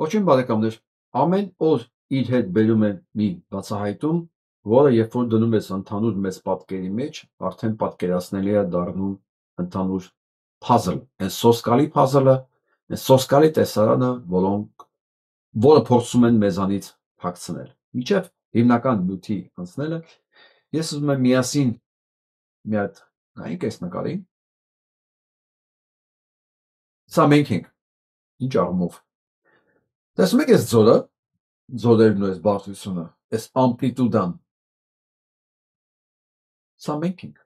Ոչինչ բարեկամներ, ամեն օր իր հետ բերում է մի բացահայտում, որը երբ որ դնում ես ընդհանուր մեծ պատկերի մեջ, արդեն պատկերացնելի է դառնում ընդհանուր puzzle, այն սոսկալի puzzle-ը, այն սոսկալի տեսարանը, որը փորձում են մեզանից փակցնել։ Մինչև հիմնական նյութի անցնելը, ես ուզում եմ միասին մի հատ նայենք այս նկարին։ Սա մենք ենք, ինչ առումով։ Տեսնում եք այս ձորը, ձորերն ու այս բարձրությունը, այս ամպլիտուդան, սա մենք ենք։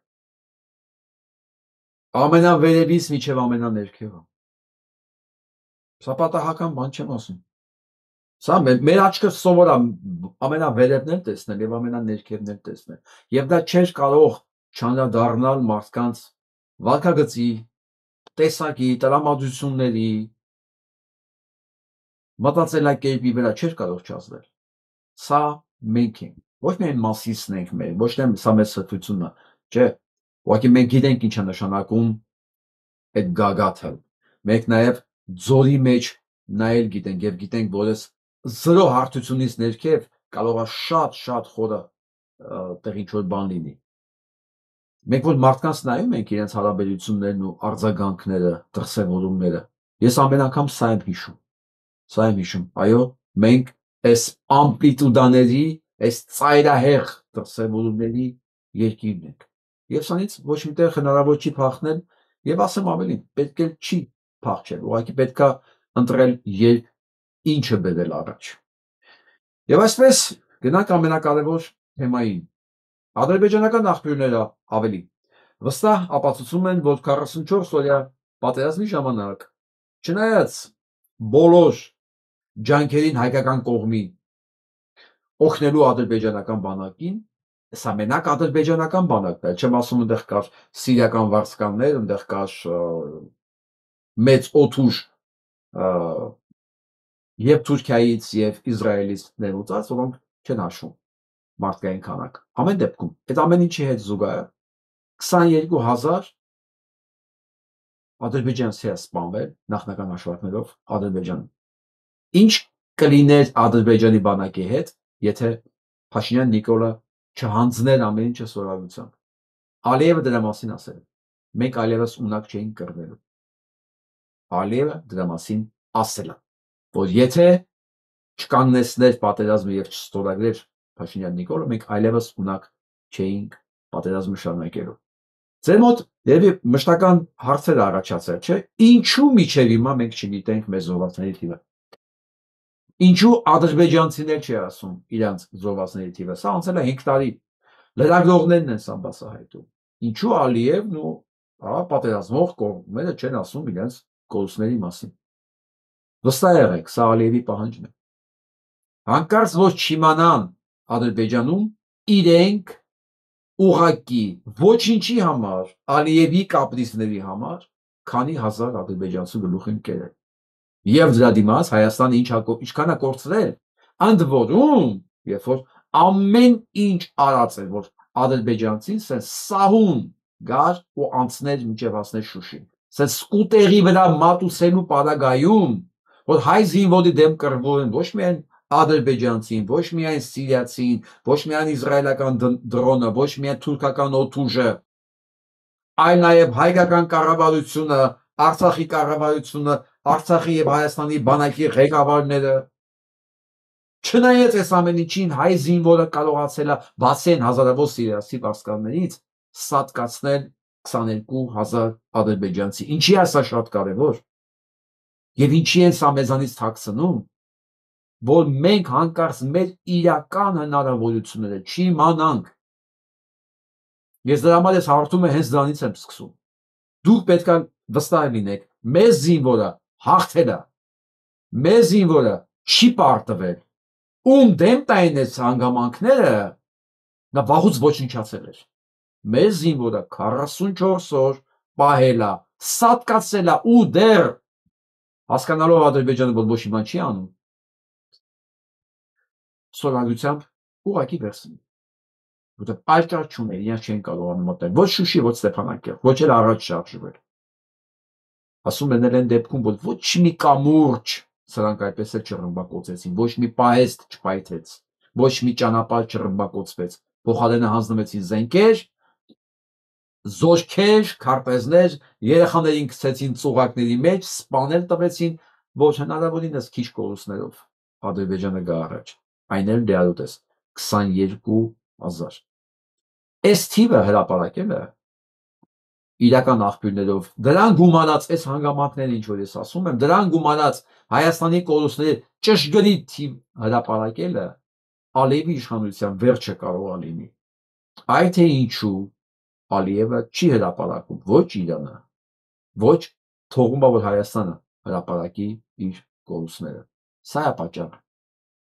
Ամենավերևից մինչև ամենաներքևը։ Սա պատահական բան չեմ ասում։ Սա մեր աչքը սովոր է ամենավերևն տեսնել եւ ամենաներքևն տեսնել։ Եվ դա չէր կարող չանդրադառնալ մարդկանց վարքագծի, տեսակի, տրամադրությունների, մտածելակերպի վրա չէր կարող չազդել։ Սա մենք ենք։ Ոչ միայն մասիսն ենք մեր, ոչ թե սա մեր սրբությունն է, չէ։ Ուղղակի մենք գիտենք ինչ է նշանակում այդ գագաթը։ Մենք նաև ձորի մեջ նայել գիտենք եւ գիտենք, որ այս զրո հարթությունից ներքև կարող է շատ խորը տեղ ինչ որ բան լինի։ Մենք որ մարդկանց նայում ենք իրենց հարաբերություններն ու արձագանքները, դրսևորումները, ես ամեն անգամ սա եմ հիշում։ Սա եմ հիշում, այո, մենք այս ամպլիտուդաների, այս ծայրահեղ դրսևորումների երկիրն ենք։ Եվ սրանից ոչ միտեղ հնարավոր չի փախնել, եւ ասեմ ավելին, պետք է չի փախչել, ուղղակի պետք է ընտրել երբ ինչը բերել առաջ։ Եվ այսպես գնանք ամենակարևոր թեմային։ Ադրբեջանական աղբյուրները ավելի վստահ ապացուցում են, որ 44 օրյա պատերազմի ժամանակ, չնայած բոլոր ջանքերին հայկական կողմի օգնելու ադրբեջանական բանակին, սա մենակ ադրբեջանական բանակն է, չեմ ասում այնտեղ կար սիրիական վարձկաններ, այնտեղ կար մեծ օդուժ եւ Թուրքիայից եւ Իսրայելից ներուծած, որոնք չեն հաշվում մարդկային քանակ։ Ամեն դեպքում, այդ ամեն ինչի հետ զուգահեռ 22,000 ադրբեջանցի է սպանվել նախնական հաշվարկներով Ադրբեջանում։ Ինչ կլիներ Ադրբեջանի բանակի հետ, եթե Փաշինյան Նիկոլը չհանձներ ամեն ինչը սովորությամբ։ Ալիևը դրա մասին ասել է։ Մենք այլևս ունակ չէինք կռվելու։ Ալիևը դրա մասին ասել է, որ եթե չկանգնեցներ պատերազմը եւ չստորագրեր Փաշինյան Նիկոլը, մենք այլևս ունակ չէինք պատերազմը շարունակելու։ Ձեր մոտ երևի մշտական հարցեր առաջացել, չէ՞։ Ինչու միջև հիմա մենք չգիտենք մեր զոհվածների թիվը։ Ինչու ադրբեջանցիներ չի ասում իրանց զոհվածների թիվը։ Սա անցել է 5 տարի։ Լրագրողներն են սա բացահայտում։ Ինչու Ալիևն ու պատերազմող կողմերը չեն ասում իրենց կորուստների մասին։ Վստահ եղեք, սա Ալիևի պահանջն է։ Հանկարծ որ չիմանան Ադրբեջանում իրենք ուղակի ոչինչի համար, Ալիևի կապրիզների համար, քանի հազար ադրբեջանցու գլուխ են կերել։ Եվ դրա դիմաց Հայաստանը ինչքան է կորցրել, ընդ որում, երբ որ ամեն ինչ արած է, որ ադրբեջանցին սահուն գար ու անցներ մինչև հասներ Շուշին։ Սկուտերի վրա մատուցելու պարագայում, որ հայ զինվորի դեմ կռվում են ոչ միայն ադրբեջանցին, ոչ միայն սիրիացին, ոչ միայն իսրայելական դրոնը, ոչ միայն թուրքական օդուժը, այլ նաև հայկական կառավարությունը, Արցախի կառավարությունը, Արցախի եւ Հայաստանի բանակի ղեկավարները։ Չնայած այս ամեն ինչին հայ զինվորը կարողացել է բացի այն հազարավոր սիրիացի պարսկարներից սատկացնել 22,000 ադրբեջանցի։ Ինչի է սա շատ կարևոր։ Եվ ինչի են սա մեզանից թաքցնում, որ մենք հանկարծ մեր իրական հնարավորությունները չիմանանք։ Ես դրա համար ես հարթումը հենց դրանից եմ սկսում։ Դուք պետք է վստահ լինեք, մեր զինվորը հաղթել է, մեր զինվորը չի պարտվել, ում դեմ տային այս հանգամանքները, նա վաղուց ոչնչացել էր։ Մեր զինվորը 44 օր պահել է, սատկացել է ու դեռ հասկանալով Ադրբեջանը, որ ոչ մի բան չի անում, սովորությամբ ուղակի վերցնում։ Որտեղ այլ կարգ չուներ, իրենք չեն կարողանում մտնել ոչ Շուշի, ոչ Ստեփանակերտ, ոչ էլ առաջ շարժվել։ Ասում են այն դեպքում, որ ոչ մի կամուրջ սրանք այդպես էլ չռմբակոծեցին, ոչ մի պահեստ չպայթեց, ոչ մի ճանապարհ չռմբակոծվեց, փոխարենը հանձնվեցին զենքեր, զորքեր, քարտեզներ, երեխաներին գցեցին ծուղակների մեջ, սպանել տվեցին, որ հնարավորինս քիչ կորուստներով Ադրբեջանը գա առաջ, այն էլ դեալուտես 22,000։ Այս թիվը հրապարակելը իրական աղբյուրներով, դրան գումարած այս հանգամանքները, ինչ որ ես ասում եմ, դրան գումարած Հայաստանի կորուստների ճշգրիտ թիվ հրապարակելը Ալիևի իշխանության վերջը կարող է լինի։ Այ թե ինչու Ալիևը չի հրապարակում ոչ Իրանը, ոչ թողում է, որ Հայաստանը հրապարակի իր կորուստները։ Սա է պատճառը,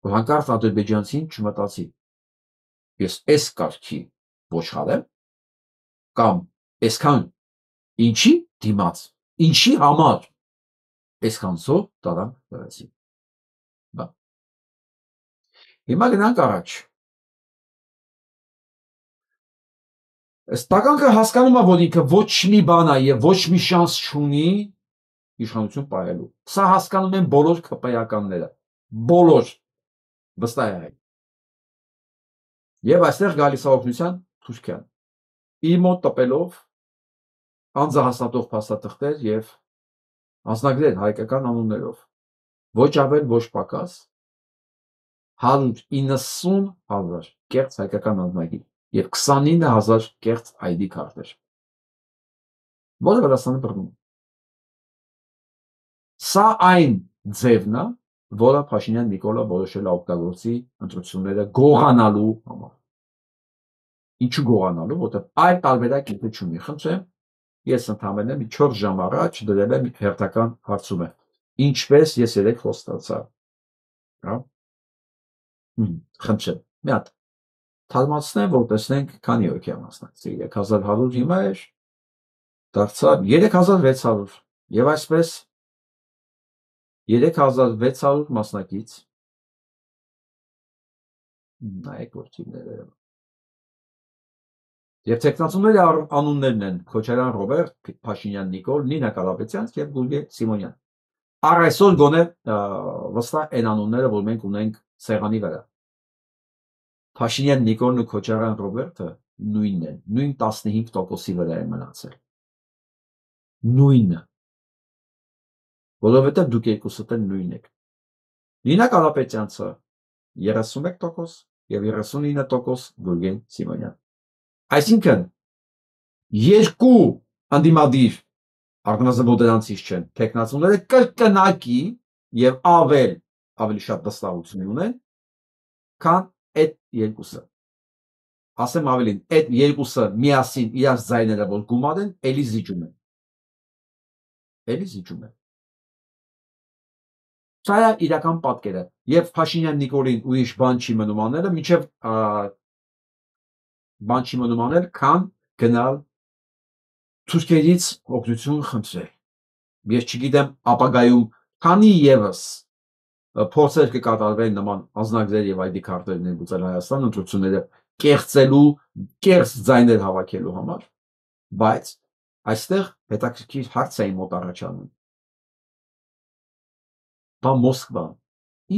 որ հանկարծ ադրբեջանցին չմտածի, ես այս կարգի ոչխարեմ կամ այսքան ինչի դիմաց, ինչի համար այսքան զոհ տարան դրեցին։ Հիմա գնանք առաջ։ Ըստ տականքը հասկանում է, որ ինքը ոչ մի բան է եւ ոչ մի շանս չունի իշխանություն պահելու։ Սա հասկանում են բոլոր ԿՊ-ականները, բոլոր, վստահ է։ Եվ այստեղ գալիս է օգնության Թուրքիան։ Իր մոտ տպելով անձահաստատող փաստաթղթեր եւ անձնագրեր հայկական անուններով, ոչ ավել, ոչ պակաս 190,000 կեղծ հայկական անձնագիր եւ 29,000 կեղծ ID քարտեր, որը Վրաստանը բռնում։ Սա այն ձևն է, որը Փաշինյան Նիկոլը որոշել է օգտագործի ընտրությունները գողանալու համար։ Ինչու գողանալու, որտեղ այլ տարբերակ ինքը չունի։ Խնդրեմ, ես ընդհանրապես մի 4 ժամ առաջ դրել եմ հերթական հարցում է։ Ինչպես ես երեք խոստացա։ Հա։ Խնդրեմ, մի հատ թարմացնեմ, որ տեսնենք քանի հոգի է մասնակցել։ 3100 հիմա էր, դարձավ 3600 եւ այսպես 3600 մասնակից նայեք որ թիմները եւ տեխնացուների անուններն են Քոչարյան Ռոբերտ, Փաշինյան Նիկոլ, Նինա Կարապետյան եւ Գուրգեն Սիմոնյան։ Առ այսօր գոնե վստահ են անունները, որ մենք ունենք սեղանի վրա։ Փաշինյան Նիկոլն ու Քոչարյան Ռոբերտը նույնն են, նույն 15%-ի վրա են մնացել։ Նույնը։ Որովհետև դուք երկուսդ էլ նույնն եք։ Նինա Կարապետյանցը 31% եւ 39% Գուրգեն Սիմոնյան։ Այսինքն երկու անդիմադիր ակնազբոտ դրանցից չեն, տեխնացուները կրկնակի եւ ավելի շատ վստահություն ունեն, քան այդ երկուսը։ Ասեմ ավելին, այդ երկուսը միասին իրար ձայները որ գումարեն, էլի զիջում են։ Էլի զիջում են։ Սա է իրական պատկերը եւ Փաշինյան Նիկոլին ուրիշ բան չի մնում անելը, մինչեւ բան չի մնում անել, քան գնալ թուրքերից օգնություն խնդրել։ Ես չգիտեմ ապագայում քանի եւս փորձեր կկատարվեն նման անձնագրեր եւ ID քարտեր ներմուծել Հայաստան ընտրությունները կեղծելու, կեղծ ձայներ հավաքելու համար, բայց այստեղ հետաքրքիր հարց է մոտ առաջանում։ Բա Մոսկվան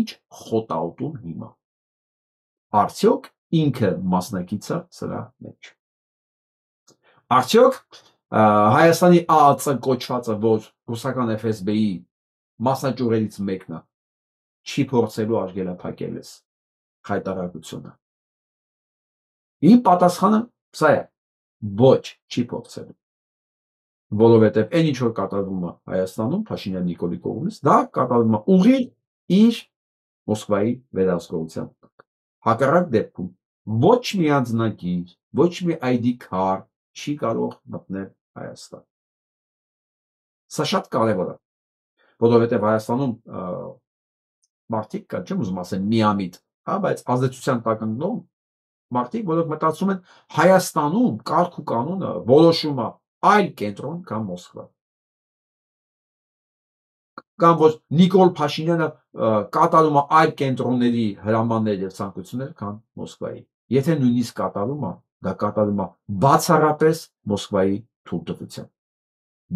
ինչ խոտաուտում հիմա։ Արդյոք ինքը մասնակից է սրա մեջ։ Արդյոք Հայաստանի ԱԱՑ կոչվածը, որ ռուսական FSB-ի մասնաճյուղերից մեկն է, չի փորձելու արգելափակել այս հայտարարությունը։ Իմ պատասխանը սա է. ոչ, չի փորձելու։ Որովհետև այն ինչ որ կատարվում է Հայաստանում Փաշինյան Նիկոլի կողմից, դա կատարվում է ուղիղ իր Մոսկվայի վերահսկողությամբ։ Հակառակ դեպքում ոչ մի անձնագիր, ոչ մի ID քարտ չի կարող մտնել Հայաստան։ Սա շատ կարևոր է, որովհետև Հայաստանում մարդիկ կա, չեմ ուզում ասել միամիտ, հա, բայց ազդեցության տակ ընկնող մարդիկ, որոնք մտածում են Հայաստանում կարգ ու կանոնը որոշում է այլ կենտրոն կամ Մոսկվա։ Կամ որ Նիկոլ Փաշինյանը կատարում է այլ կենտրոնների հրամաններ եւ ցանկություններ, քան Մոսկվայի։ Եթե նույնիսկ կատարում է, դա կատարում է բացառապես Մոսկվայի թույլտվությամբ։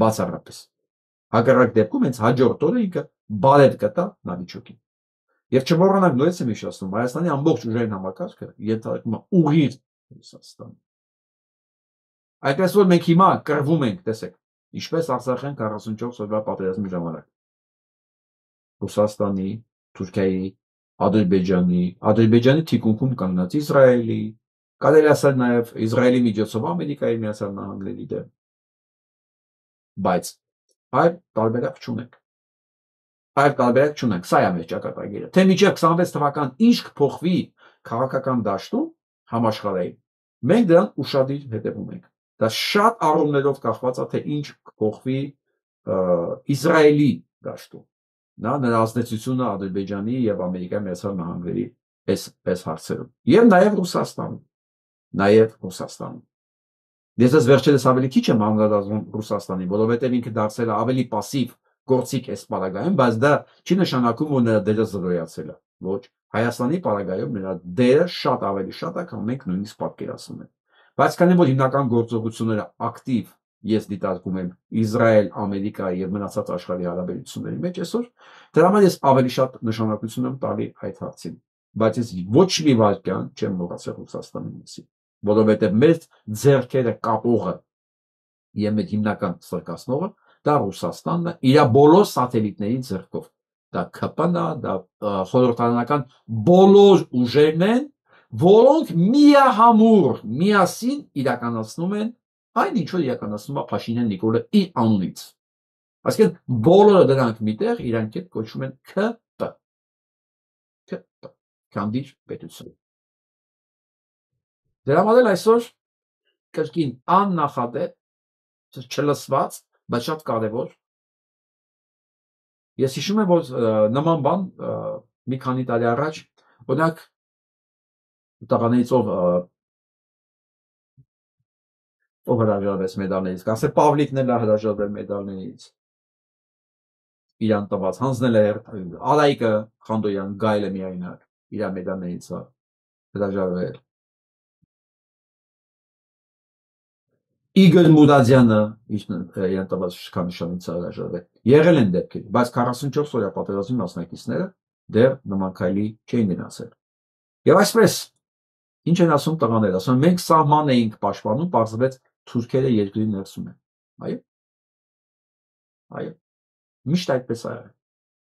Բացառապես։ Հակառակ դեպքում հենց հաջորդ օրը ինքը բարև կտա Նավիճոկին։ Եվ չմոռանանք, նույնպես եմ հիշեցնում, Հայաստանի ամբողջ ուժերին համակարգը ենթարկվում է ուղիղ Ռուսաստան։ Այդպես որ մենք հիմա կռվում ենք, տեսեք, ինչպես Արցախյան 44 օրվա պատերազմի ժամանակ։ Ռուսաստանի, Թուրքիայի, Ադրբեջանի թիկունքում կանգնած Իսրայելի, կարելի ասել նաև Իսրայելի միջոցով Ամերիկայի Միացյալ Նահանգների դեմ։ Բայց այլ տարբերակ չունենք։ Այլ տարբերակ չունենք, սա է մեր ճակատագիրը։ Թե մինչև 26 թվական ինչ կփոխվի քաղաքական դաշտում համաշխարհային, մենք դրան ուշադիր հետևում ենք։ Դա շատ առումներով կախված է, թե ինչ կփոխվի Իսրայելի դաշտում։ Նրա ազդեցությունը Ադրբեջանի եւ Ամերիկայի Միացյալ Նահանգների այս հարցերում։ Եվ նաև Ռուսաստանում։ Ես ես վերջերս ավելի քիչ եմ անդրադառնում Ռուսաստանին, որովհետև ինքը դարձել է ավելի пассив գործիք այս պարագայում, բայց դա չի նշանակում, որ նրա դերը զրոյացել է։ Ոչ, Հայաստանի պարագայում նրա դերը շատ ավելի շատ է, քան մենք նույնիսկ պատկերացնում ենք։ Բայց քանի որ հիմնական գործողությունները ակտիվ ես դիտարկում եմ Իսրայել, Ամերիկա եւ մնացած աշխարհի հարաբերությունների մեջ այսօր, դրա համար ես ավելի շատ նշանակություն եմ տալի այդ հարցին։ Բայց ես ոչ մի վարքյան չեմ մոռացել Ռուսաստանի մասին, որովհետեւ մեր ձեռքերը կապողը եւ մեր հիմնական սրկացնողը դա Ռուսաստանն է իր բոլոր սատելիտների ձեռքով։ Դա ԿՊՆ-ն է, դա խորհրդարանական բոլոր ուժերն են, որոնք միահամուռ միասին իրականացնում են այն ինչ որ իրականացնում է Փաշինյան Նիկոլը իր անունից։ Այսինքն բոլորը դրանք միտեղ իրանք հետ կոչվում են ԿՊ։ Կանդիր պետություն։ Դրա համար էլ այսօր կրկին աննախադեպ չլսված, բայց շատ կարևոր։ Ես հիշում եմ, որ նման բան մի քանի տարի առաջ, օրինակ տղաներից ով հրաժարվեց մեդալներից, կասե Պավլիկն էլ է հրաժարվել մեդալներից։ Իրան տված հանձնել է Արայիկը Խանդոյան Գայլը միայնակ իր մեդալներից է հրաժարվել։ Իգոր Մուրադյանը իրան տված իշխանությունից հրաժարվել։ Եղել են դեպքեր, բայց 44 օրյա պատերազմի մասնակիցները դեռ նման քայլի չէին գնացել։ Եվ այսպես ինչ են ասում տղաները, ասում են մենք սահման էինք պաշտպանում, պարզվեց թուրքերը երկրի ներսում են։ Այո։ Այո։ Միշտ այդպես է եղել։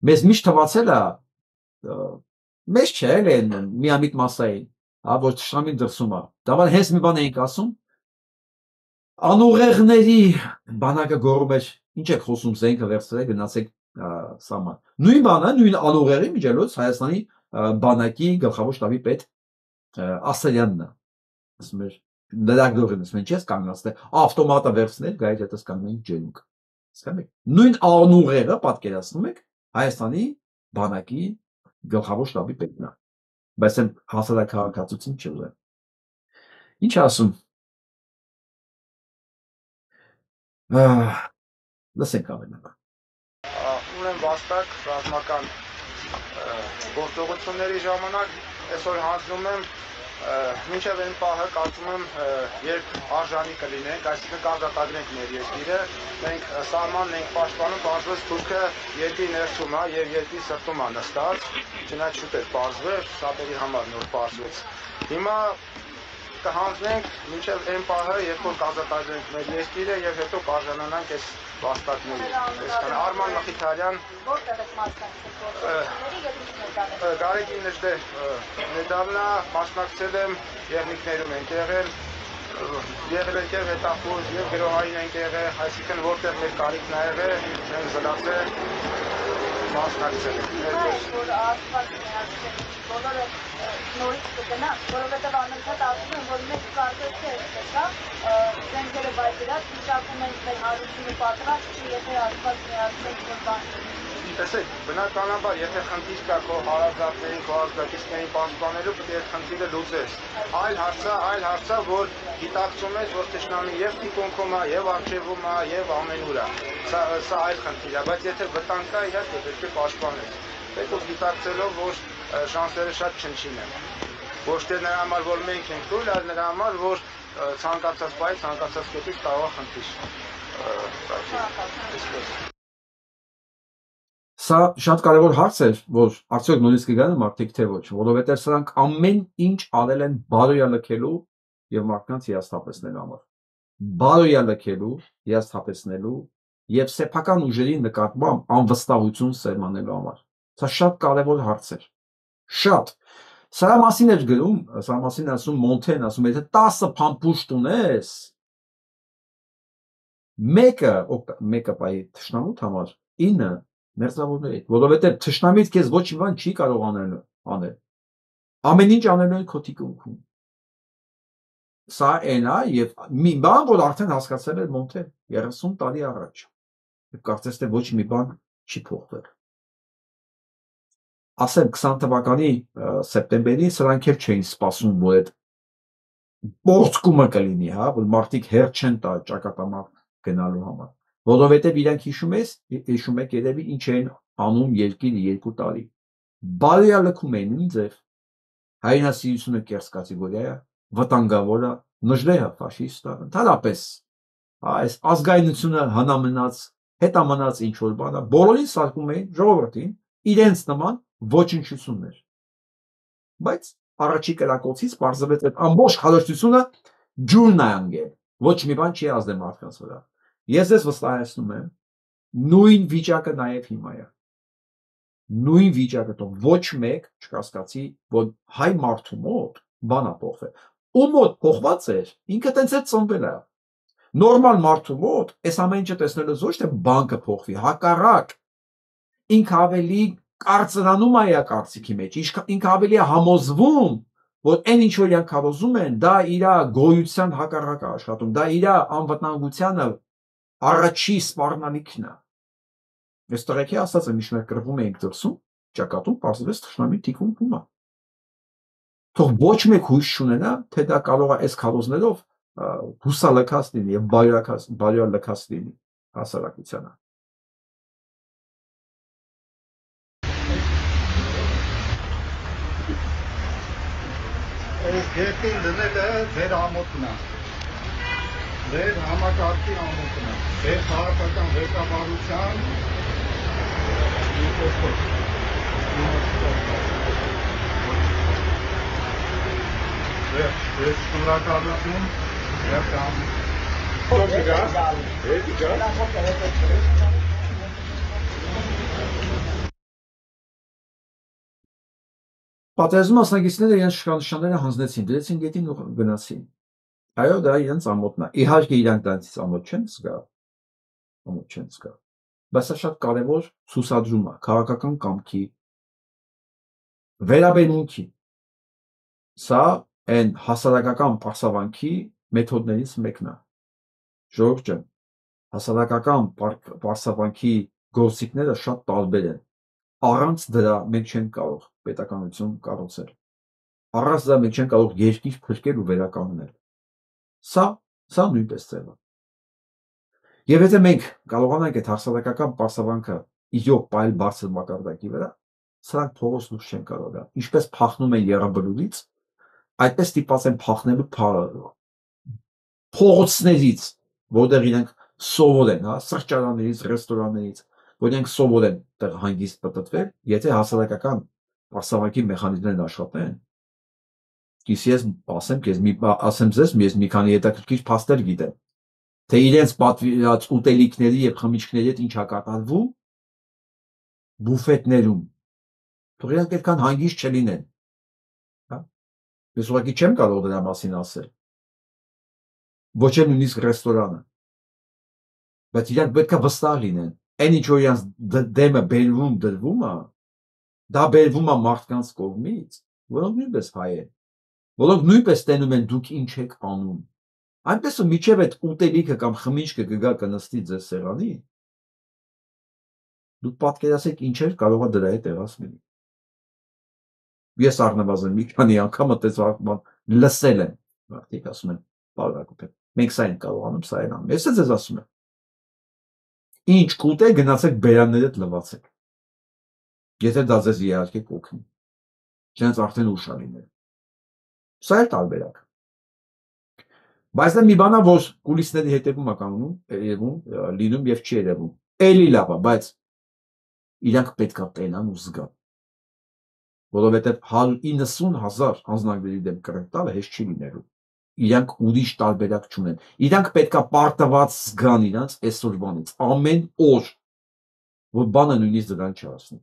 Մեզ միշտ թվացել է մեզ չէ, էլ միամիտ մասային, հա, որ թշնամին դրսում է։ Դա հենց մի բան էինք ասում, անուղեղների բանակը գոռում էր, ինչ եք խոսում, զենքը վերցրեք, գնացեք սահման։ Նույն բանը, նույն անուղեղի միջելոց Հայաստանի բանակի գլխավոր շտաբի պետ Ասելյանն է։ Ասում էր լրագրողին, ասում են, չես կանգնացել, ավտոմատը վերցնել, գայից հետս կանգնենք ջերմուկ։ Հասկանու՞մ եք։ Նույն անուղեղը պատկերացնում եք Հայաստանի բանակի գլխավոր շտաբի պետն է։ Բայց այն հասարակահաղորդակցություն չի։ Ինչ ասում։ Լսենք ամենը։ Ունեմ վաստակ ռազմական գործողությունների ժամանակ այսօր հանձնում եմ մինչև այն պահը կարծում եմ երբ արժանի կլինենք, այսինքն կազատագրենք մեր երկիրը, մենք սահմանն ենք պաշտպանում, պարզվեց թուրքը երկրի ներսում է եւ երկրի սրտում է նստած, չնայած շուտ էր պարզվել, շատերի համար նոր պարզվեց։ Հիմա կհանձնենք մինչև այն պահը, երբ որ կազատագրենք մեր երկիրը եւ հետո կարժանանանք այս վաստակների։ Այսինքն Արման Մխիթարյան որտեղ եք մասնակցել Գարեգին Նժդե մեդալն է, մասնակցել եմ եղնիկներում ենք եղել ենք եւ հետախուզ եւ գրոհային ենք եղել, այսինքն որտեղ մեր կարիքն ա եղել, մենք զլացել մասնակցել ենք։ Որ ասված բոլորը նորից կգնա, որովհետև անընդհատ ասում են, որ մենք կարծես թե այսպես, հա, զենքերը բայդրած վիճակում ենք մեր հարությունը պատրաստ, եթե ասված միացնենք որ բան։ Տեսեք, բնականաբար, եթե խնդիր կա քո հարազատներին, քո ազգակիցներին պաշտպանելու, պետք է այդ խնդիրը լուծես։ Այլ հարցը, որ գիտակցում ես, որ թշնամին եւ թիկունքում է, եւ արժեվում է, եւ ամենուր է։ Սա այլ խնդիր է, բայց եթե վտանգ կա, իհարկե պետք է պաշտպանես։ Պետք է գիտակցելով, որ շանսերը շատ չնչին են։ Ոչ թե նրա համար, որ մենք ենք թույլ, այլ նրա համար, որ ցանկացած բայ, ցանկացած կետից կարող է խնդիր։ Սա շատ կարևոր հարց է, որ արդյոք նույնիսկ կգան մարդիկ թե ոչ, որովհետև սրանք ամեն ինչ արել են բարոյա լքելու եւ մարդկանց հիասթափեցնելու համար։ Բարոյա լքելու, հիասթափեցնելու եւ սեփական ուժերի նկատմամբ անվստահություն սերմանելու համար։ Սա շատ կարևոր հարց է։ Շատ։ Սրա մասին էր գրում, սրա մասին ասում Մոնթեն, ասում եթե 10 փամփուշտ ունես, մեկը բայ թշնամուտ համար 9 մերձավորների, որովհետև թշնամից քեզ ոչ մի բան չի կարող անել։ Ամեն ինչ անելու է քո թիկունքում։ Սա այն է եւ մի բան, որ արդեն հասկացել էր Մոնթեն 30 տարի առաջ։ Եվ կարծես թե ոչ մի բան չի փոխվել։ Ասեմ 20 թվականի սեպտեմբերին սրանք էլ չէին սպասում, որ այդ փոխկումը կլինի, հա, որ մարդիկ հերթ չեն տա ճակատամարտ գնալու համար, որովհետև իրանք հիշում եք երևի ինչ են անում երկիրը 2 տարի։ Բարոյա լքում են ինձ հայրենասիրությունը կերս կատեգորիա է, վտանգավորը, նժդեհը ֆաշիստը, ընդհանրապես այս ազգայնությունը հնամնաց, հետամնաց ինչ որ բան, բոլորին սարքում էին ժողովրդին իրենց նման ոչնչություններ։ Բայց առաջի կրակոցից պարզվեց այդ ամբողջ քարոշչությունը ջուրն է անգել, ոչ մի բան չի ազդել մարդկանց վրա։ Ես ձեզ վստահեցնում եմ, նույն վիճակը նաև հիմա է։ Նույն վիճակը թող ոչ մեկ չկասկածի, որ հայ մարդու մոտ բան է փոխվել։ Ու մոտ փոխված էր, ինքը տենց է ծնվել է։ Նորմալ մարդու մոտ այս ամեն ինչը տեսնելուց ոչ թե բան կփոխվի, հակառակ ինքը ավելի կարծրանում է կարծիքի մեջ, ինքը ավելի է համոզվում, որ այն ինչ որ իրանք հավոզում են, դա իր գոյության հակառակ է աշխատում, դա իր անվտանգությանը առաջի սպառնալիքն է։ Այս տղեկի ասած եմ միշտ կրվում էինք դրսում, ճակատում պարզվեց թշնամի թիկունքում է։ Թող ոչ մեկ հույս չունենա, թե դա կարող է այս քարոզներով հուսալքած լինի եւ բարոյալքած լինի հասարակությանը։ Երկին դնել է ձեր ամոթն է, ձեր համակարգի ամոթն է, ձեր քաղաքական ղեկավարության ձեր շնորհակալություն Պատերազմի մասնակիցները իրենց շքանշանները հանձնեցին, դրեցին գետին ու գնացին։ Այո, դա իրենց ամոթն է։ Իհարկե իրանք դրանից ամոթ չեն զգա, բայց սա շատ կարևոր ցուցադրում է քաղաքական կամքի վերաբերմունքի։ Սա այն հասարակական պարսավանքի մեթոդներից մեկն է։ Ժողովուրդ ջան, հասարակական պարսավանքի գործիքները շատ տարբեր են։ Առանց դրա մենք չենք կարող պետականություն կառուցել։ Առանց դրա մենք չենք կարող երկիր փրկել ու վերականգնել։ Սա նույնպես ձև է։ Եվ եթե մենք կարողանանք այդ հասարակական պարսավանքը իրոք պայել բարձր մակարդակի վրա, սրանք փողոց դուրս չեն կարող գալ։ Ինչպես փախնում են եռաբլուրից, այդպես ստիպված են փախնելու փողոցներից, որտեղ իրենք սովոր են, հա, սրճարաններից, ռեստորաններից, որ իրենք սովոր են տեղ հանգիստ պատտվել, եթե հասարակական պարսավանքի մեխանիզմներն աշխատեն, ես ասեմ ձեզ, ես մի քանի հետաքրքիր փաստեր գիտեմ, թե իրենց պատվիրած ուտելիքների եւ խմիչքների հետ ինչ է կատարվում բուֆետներում, թող իրանք այդքան հանգիստ չլինեն, հա։ Ես ուղղակի չեմ կարող դրա մասին ասել, ոչ էլ նույնիսկ ռեստորանը, բայց իրանք պետք է վստահ լինեն, այն ինչ որ իրանք դեմը դրվում է, դա բերվում է մարդկանց կողմից, որոնք նույնպես հայ են, որոնք նույնպես տենում են դուք ինչ եք անում, այնպես ու միջև այդ ուտելիքը կամ խմիչքը կգա կնստի ձեր սեղանի, դուք պատկերացեք ինչեր կարող է դրա հետ եղած լինի։ Ես առնվազն մի քանի անգամ այդպես լսել եմ, մարդիկ ասում են, բարոյական, մենք սա ենք կարող անում, սա են անում։ Ես ձեզ ասում եմ, ինչ կուտեք, գնացեք բերաններդ լվացեք։ Եթե դա ձեզ իհարկե կօգնի, չնայած արդեն ուշ է լինել։ Սա էլ տարբերակ։ Բայց դա մի բան է, որ կուլիսների հետևում է կանգնում, լինում եւ չի երևում։ Էլի լավ է, բայց իրանք պետք է տենան ու զգան, որովհետև 190,000 հանձնարարների դեմ կռիվ տալը հեշտ չի լինելու, իրանք ուրիշ տարբերակ չունեն, իրանք պետք է պարտված զգան իրանց այսօրվանից, ամեն օր, որ բանը նույնիսկ դրան չհասնի,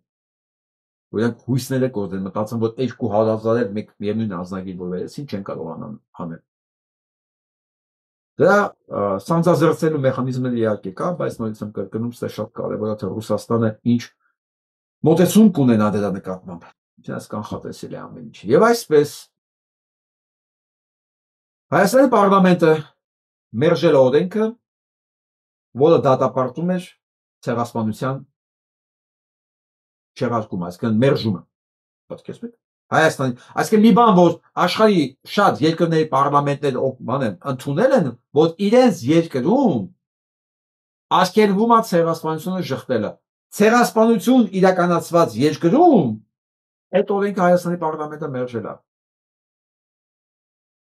որ իրանք հույսները կորզեն, մտածեն, որ 200,000-ը մեկ միևնույն հանձնարարին որ վերեցին չեն կարողանան անել։ Դրա սանձազերծելու մեխանիզմները իհարկե կա, բայց նորից եմ կրկնում, սա շատ կարևոր է, թե Ռուսաստանը ինչ մոտեցում կունենա դրա նկատմամբ, չնայած կանխատեսել է ամեն ինչ։ Եվ այսպես Հայաստանի պարլամենտը մերժել է օրենքը, որը դատապարտում էր ցեղասպանության չեղարկումը, այսինքն մերժումը։ Պատկերացրեք։ Հայաստանի, այսինքն մի բան, որ աշխարհի շատ երկրների պարլամենտները ընդունել են, որ իրենց երկրում արգելվում է ցեղասպանությունը ժխտելը։ Ցեղասպանություն իրականացված երկրում այդ օրենքը Հայաստանի պարլամենտը մերժել է։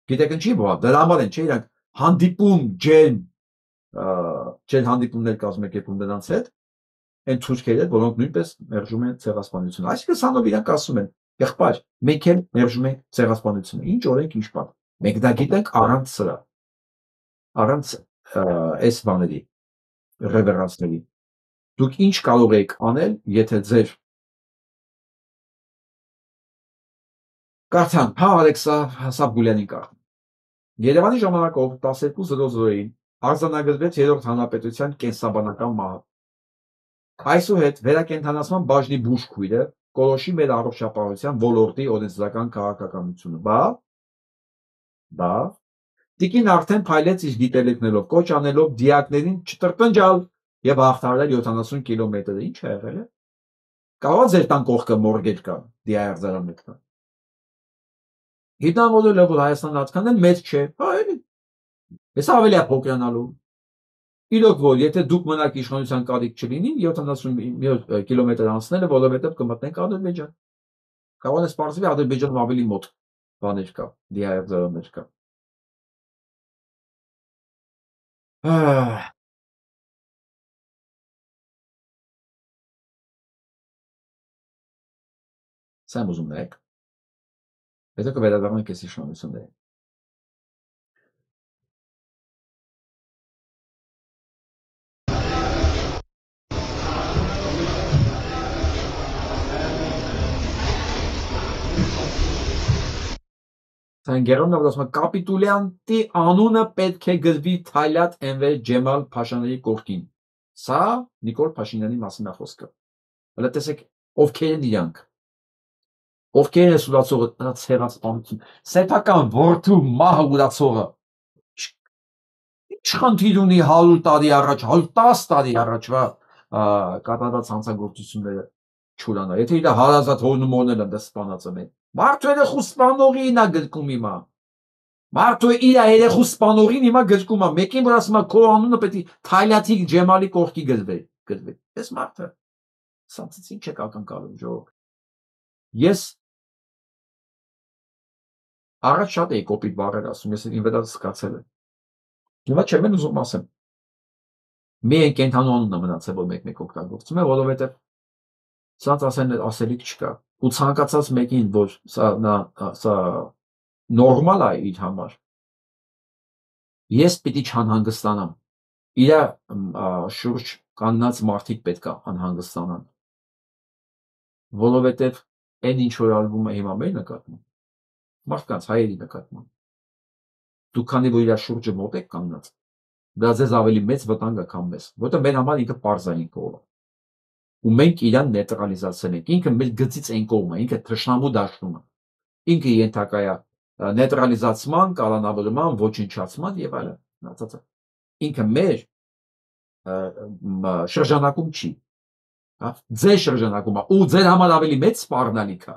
Գիտեք ինչի՞ բա, դրա համար են, չէ՞ իրանք հանդիպում ջեն հանդիպումներ կազմակերպում նրանց հետ, այն ցույցերը, որոնք նույնպես մերժում են ցեղասպանությունը։ Այսինքն սանով իրանք ասում են, եղբայր, մենք էլ մերժում ենք ցեղասպանությունը։ Ինչ օրենք, ինչ բան։ Մենք դա գիտենք առանց սրա։ Առանց այս բաների, ռևերանսների։ Դուք ինչ կարող եք անել, եթե ձեր կարդան, հա Ալեքսա Սաբգուլյանին կարդան։ Երևանի ժամանակով 12:00-ին արձանագրվեց երրորդ հանրապետության կենսաբանական մահը։ Այսուհետ վերակենդանացման բաժնի բուժքույրը կորոշի մեր առողջապահության ոլորտի օրենսդրական քաղաքականությունը։ Բա տիկին արդեն փայլեց իր գիտելիքներով, կոչ անելով դիակներին չտրտնջալ եւ հաղթահարել 70 կիլոմետրը։ Ինչ է եղել է։ Կարող է ձեր տան կողքը մորգել կա, դիահեղձարանն։ Գիտնավորել է, որ Հայաստանն այդքան էլ մեծ չէ, հա էլի։ Ես ավելի է փոքրանալու։ Իրոք որ եթե դուք մնաք իշխանության կարիք չլինի 70 կիլոմետր անցնելը, որովհետև կմտնենք Ադրբեջան։ Կարող է սպառվի Ադրբեջանում ավելի մոտ բաներ կա, դիահեղձարաններ կա։ Սա եմ ուզում նայեք։ Հետո կվերադառնանք այս իշխանություններին։ Գերոնը ասում է կապիտուլյանտի անունը պետք է գրվի Թայլատ Էնվեր Ջեմալ Փաշինյանի կողքին։ Սա Նիկոլ Փաշինյանի մասին է խոսքը։ Հələ տեսեք ովքեր են իրանք։ Ովքեր է սուրացողը ցեղասպանություն։ Սեփական որդու մահը ուրացողը։ Ինչ խնդիր ունի 100 տարի առաջ, 110 տարի առաջվա կատարած հանցագործությունները չուրանա։ Եթե իր հարազատ հորն ու մորն են դա սպանածը մենք։ Մարդու երեխու սպանողին է գրկում հիմա։ Մարդու իր երեխու սպանողին հիմա գրկում է։ Մեկին որ ասում է քո անունը պետք է Թայլատի Ջեմալի կողքի գրվի։ Այս մարդը սա ինչ է ակնկալում ժողովուրդ։ Ես առաջ շատ էի կոպիտ բառեր ասում, ես ինձ վրա սկացել եմ։ Հիմա չեմ ուզում ասեմ։ Միայն կենթանու անունն է մնացել, որ մեկ-մեկ օգտագործում է, որովհետև սրանց ասելիք չկա։ Ու ցանկացած մեկին, որ սա նորմալ է իր համար, ես պիտի չանհանգստանամ։ Իր շուրջ կանգնած մարդիկ պետք է անհանգստանան։ Որովհետև այն ինչ որ արվում է հիմա մեր նկատմամբ, մարդկանց հայերի նկատմամբ, դուք քանի որ իր շուրջը մոտ եք կանգնած, դա ձեզ ավելի մեծ վտանգ է, քան մեզ, որովհետև մեր համար ինքը պարզային կողմ է։ Ու մենք իրան նեյտրալիզացնել ենք, ինքը մեր գծից այն կողմը, ինքը թշնամու դաշտում է, ինքը ենթակա է նեյտրալիզացման, կալանավորման, ոչնչացման եւ այլն, ինքը մեր շրջանակում չի, ձեր շրջանակում է, ու ձեր համար ավելի մեծ սպառնալիք է,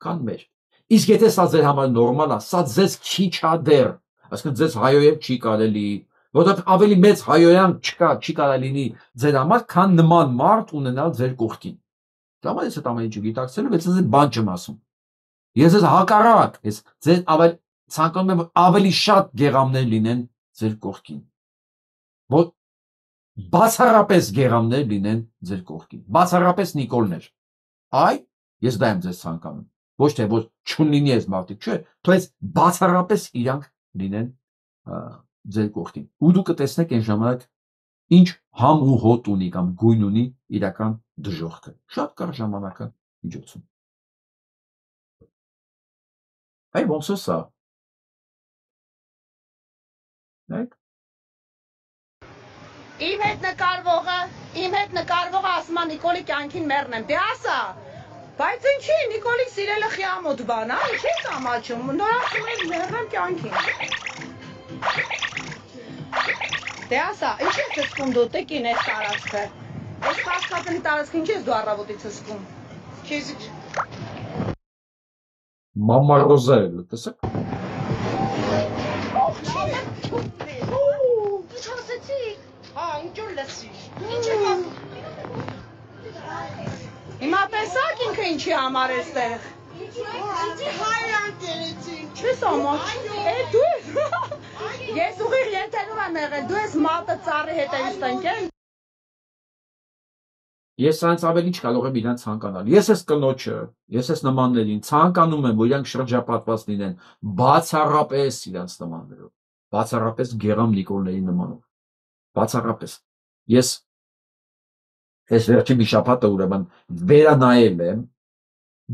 քան մեր։ Իսկ եթե սա ձեր համար նորմալ է, սա ձեզ քիչ է դեռ, այսինքն ձեզ հայոյել չի կարելի, որովհետև ավելի մեծ հայոյան չի կարելի լինի ձեր համար, քան նման մարդ ունենալ ձեր կողքին։ Դա համար ես այդ ամեն ինչը գիտակցելու, բայց ես բան չեմ ասում։ Ես ես հակառակ, ես ձեր ցանկանում եմ ավելի շատ գեղամներ լինեն ձեր կողքին։ Որ բացառապես գեղամներ լինեն ձեր կողքին, բացառապես Նիկոլներ։ Այ ես դա եմ ձեզ ցանկանում, ոչ թե որ չունենի այս մարդիկ, չէ, թող բացառապես իրանք լինեն ձեր կողքին։ Ու դու կտեսնեք այն ժամանակ ինչ համ ու հոտ ունի կամ գույն ունի իրական դժոխքը։ Շատ կարճ ժամանակը միջոցում։ Այ ոնց է սա։ Նայեք։ Իմ հետ նկարվողը ասում է Նիկոլի կյանքին մեռնեմ։ Դե ասա։ Բայց ինչի Նիկոլի սիրելը խիամոտ բան, ինչի՞ ամաչում։ Նոր ասում է մեռնեմ կյանքին։ Դե ասա, ինչի՞ ես զսկում դու տեկին այս տարածքը։ Այս կասկածնի տարածքը ինչի՞ ես դու առավոտից զսկում։ Քեզ Մամա Ռոզայելը, տեսեք։ Ինչ ասեցի։ Հա, ինչ որ լսի։ Ինչ եմ ասում։ Հիմա տեսակ ինքը ինչի համար է ստեղ։ Ինչի հայրան կերեցի։ Չես ամաչ։ Դու ես ուղիղ ենթերում եմ եղել, դու ես մատը ծառի հետ ես տնկել։ Ես սրանց ավելի չկարող եմ իրան ցանկանալ։ Ես ես կնոջը, ես ես նմաններին ցանկանում եմ, որ իրանք շրջապատված լինեն բացառապես իրանց նմաններով, բացառապես Գեղամ Նիկոլների նմանով, բացառապես։ Ես այս վերջին մի շաբաթը ուրեմն վերանայել եմ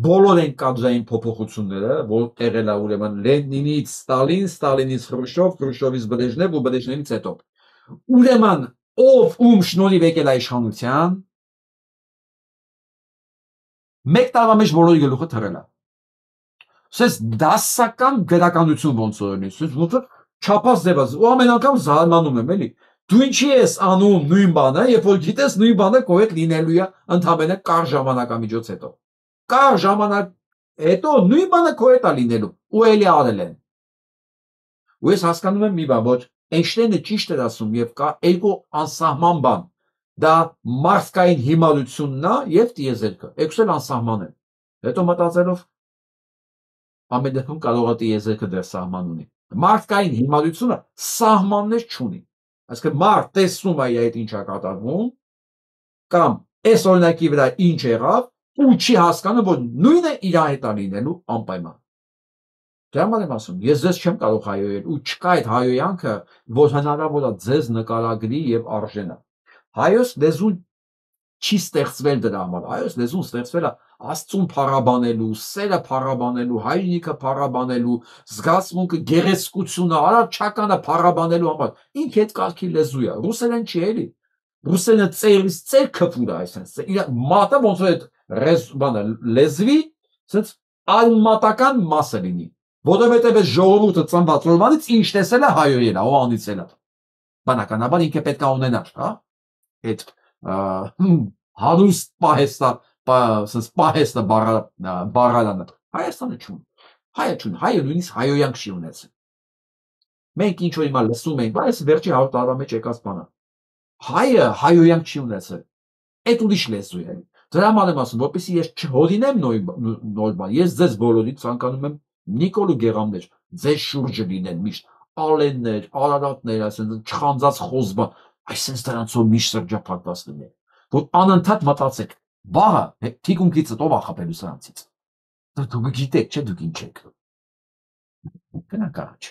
բոլոր այն կադրային փոփոխությունները, որ եղել է ուրեմն Լենինից Ստալին, Ստալինից Խրուշչով, Խրուշչովից Բրեժնև ու Բրեժնևից հետո։ Ուրեմն ով ում շնորհիվ եկել է իշխանության, մեկ տարվա մեջ բոլորի գլուխը թռել է։ Սենց դասական գրականություն ոնց որ ունի, սենց ոնց որ չափած ձևած, ու ամեն անգամ զարմանում եմ, էլի։ Դու ինչի ես անում նույն բանը, երբ որ գիտես նույն բանը քո հետ լինելու է ընդհանրապես կարճ ժամանակամիջոց հետո։ Կարճ ժամանակ հետո նույն բանը քո հետ է լինելու, ու էլի արել են։ Ու ես հասկանում եմ մի բան, որ Էյնշտեյնը ճիշտ էր ասում եւ կա երկու անսահման բան։ Դա մարդկային հիմարությունն է եւ տիեզերքը։ Երկուսն էլ անսահման են։ Հետո մտածելով ամեն դեպքում կարող է տիեզերքը դեռ սահման ունի։ Մարդկային հիմարությունը սահմաններ չունի։ Այսինքն մարդ տեսնում է իր հետ ինչ է կատարվում, կամ այս օրինակի վրա ինչ եղավ, ու չի հասկանում, որ նույնը իր հետ է լինելու անպայման։ Դրա համար եմ ասում, ես ձեզ չեմ կարող հայոյել, ու չկա այդ հայոյանքը, որ հնարավոր է ձեզ նկարագրի եւ արժենա։ Հայոց լեզուն չի ստեղծվել դրա համար, հայոց լեզուն ստեղծվել է Աստծուն փառաբանելու, սերը փառաբանելու, հայրենիքը փառաբանելու, զգացմունքը, գեղեցկությունը, արարչականը փառաբանելու համար։ Ինք հետ կարգի լեզու է, ռուսերեն չի էլի։ Ռուսերենը ծերից ծեր քփուր է, այսպես։ Իր մատը ոնց որ այդ բանը լեզվի, ասենց անմատական մասը լինի։ Որովհետև այս ժողովուրդը ծնված օրվանից ինչ տեսել է հայոյել է, ով անիցել է։ Բնականաբար ինքը պետք է ունենար, հա։ Այդ հարուստ պահեստա, ասես պահեստը բառարանը։ Հայաստանը չունի։ Հայը չունի, հայը նույնիսկ հայոյանք չի ունեցել։ Մենք ինչ որ հիմա լսում ենք, բայց վերջի 100 տարվա մեջ եկած բանը։ Հայը հայոյանք չի ունեցել։ Այդ ուրիշ լեզու է։ Դրա համար եմ ասում, որպեսզի ես չհորինեմ նոր բան, ես ձեզ բոլորից ցանկանում եմ Նիկոլ ու Գեղամներ, ձեզ շուրջը լինեն միշտ ալեններ, արարատներ, այսինքն չխանձած խոսբան, այսինքն դրանցով միշտ շրջապատված լինեն, որ անընդհատ մտածեք, վաղը թիկունքից ով է խփելու սրանցից։ Դուք գիտեք, չէ՞ դուք ինչ եք։ Գնանք առաջ։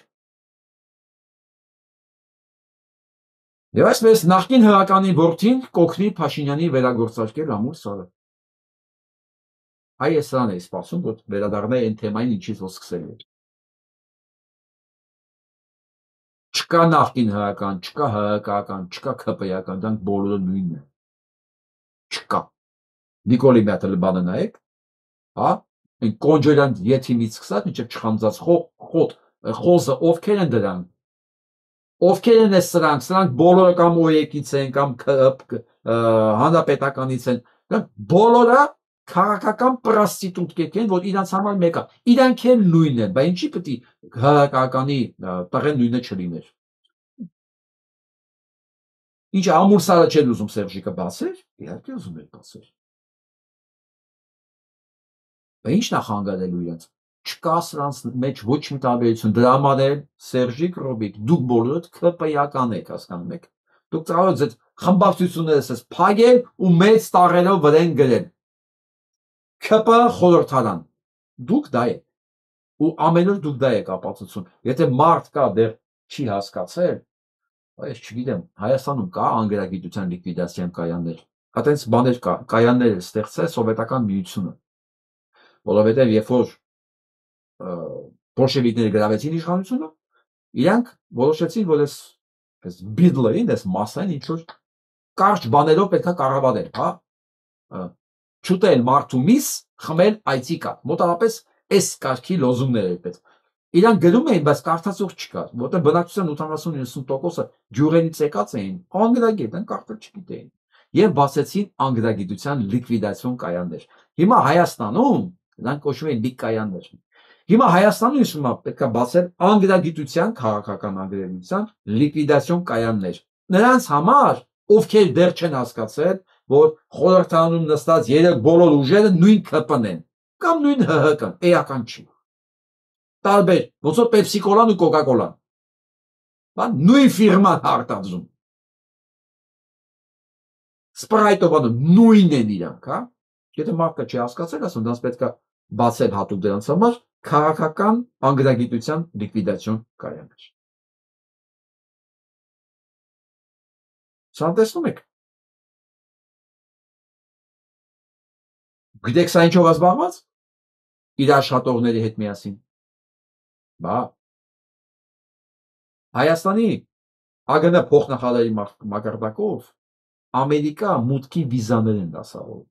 Եվ այսպես նախկին հրականի որդին կօգնի Փաշինյանի վերագործարկել ամուր սարը։ Այ ես սրան էի սպասում, որ վերադառնա այն թեմային, ինչից որ սկսել էր։ Չկա նախկին հրական, չկա հրակական, չկա ՔՊ-ական, դրանք բոլորը նույնն են։ Չկա։ Նիկոլի մի հատ բանը նայեք, հա, այն կոնջորանտ եթիմից սկսած մինչև չխանձած խոզը ովքեր են դրանք։ Ովքեր են սրանք բոլորը կամ ՕԵԿ-ից են, կամ հանրապետականից են, բոլորը քաղաքական պրոստիտուտկեք են, որ իրանց համար մեկը, իրանք էլ նույնն են, բայց ինչի պետք է հրակականի տղեն նույնը չլիներ։ Ինչ ամուր սարը չեն ուզում Սերժիկը բացեր, իհարկե ուզում էր բացեր։ Բայց ի՞նչն է խանգարելու իրենց։ Չկա սրանց մեջ ոչ մի տարբերություն, դրա համար էլ Սերժիկ Ռոբիկ, դուք բոլորդ ՔՊ-ական եք, հասկանում եք։ Դուք կարող եք խմբակցություններս ես փագել ու մեծ տառերով վրեն գրել։ ՔՊ խորհրդարան։ Դուք դա եք։ Ու ամեն օր դուք դա եք ապացուցում։ Եթե մարդ կա դեռ չի հասկացել, այս չգիտեմ, Հայաստանում կա անգրագիտության լիկվիդացիան կայաններ։ Այդպես բաներ կա, կայաններ ստեղծել սովետական միությունը։ Որովհետև երբ որ բոլշևիկները գրավեցին իշխանությունը, իրանք որոշեցին, որ այս բիդլերին, այս մասային ինչ որ կարճ բաներով պետքա կառավարել, հա։ Չուտել մարդու միս, խմել այծի կաթ։ Մոտավորապես այս կարգի լոզունգներ էր պետք։ Իրանք գրում էին, բայց կարդացող չկար, որտեղ բնակչության 80-90%-ը ջուրենից եկած էին, անգրագիտ են, կարդալ չգիտեին։ Եվ բացեցին անգրագիտության լիկվիդացիոն կայաններ։ Հիմա Հայաստանում նրանք կոչվում են լիկ կայաններ։ Հիմա Հայաստանում իսկույն պետք է բացել անգրագիտության, քաղաքական անգրագիտության լիկվիդացիոն կայաններ։ Նրանց համար, ովքեր դեռ չեն հասկացել, որ խորհրդարանում նստած երեք բոլոր ուժերը նույն ԿՊ-ն են, կամ նույն ՀՀԿ-ն, էական չի։ Տարբեր, ոնց որ Pepsi Cola-ն ու Coca-Cola-ն։ Բան նույն ֆիրման արտադրում։ Sprite-ով նույնն են իրանք, հա։ Եթե մարդը չի հասկացել, ասում դրանց պետք է բացել հատուկ դրանց համար քաղաքական անգրագիտության լիկվիդացիոն կայաններ։ Սա տեսնում եք։ Գիտեք սա ինչով է զբաղված։ Իր աշխատողների հետ միասին։ Բա Հայաստանի ԱԳՆ փոխնախարարի մակարդակով Ամերիկա մուտքի վիզաներ են դասավորում։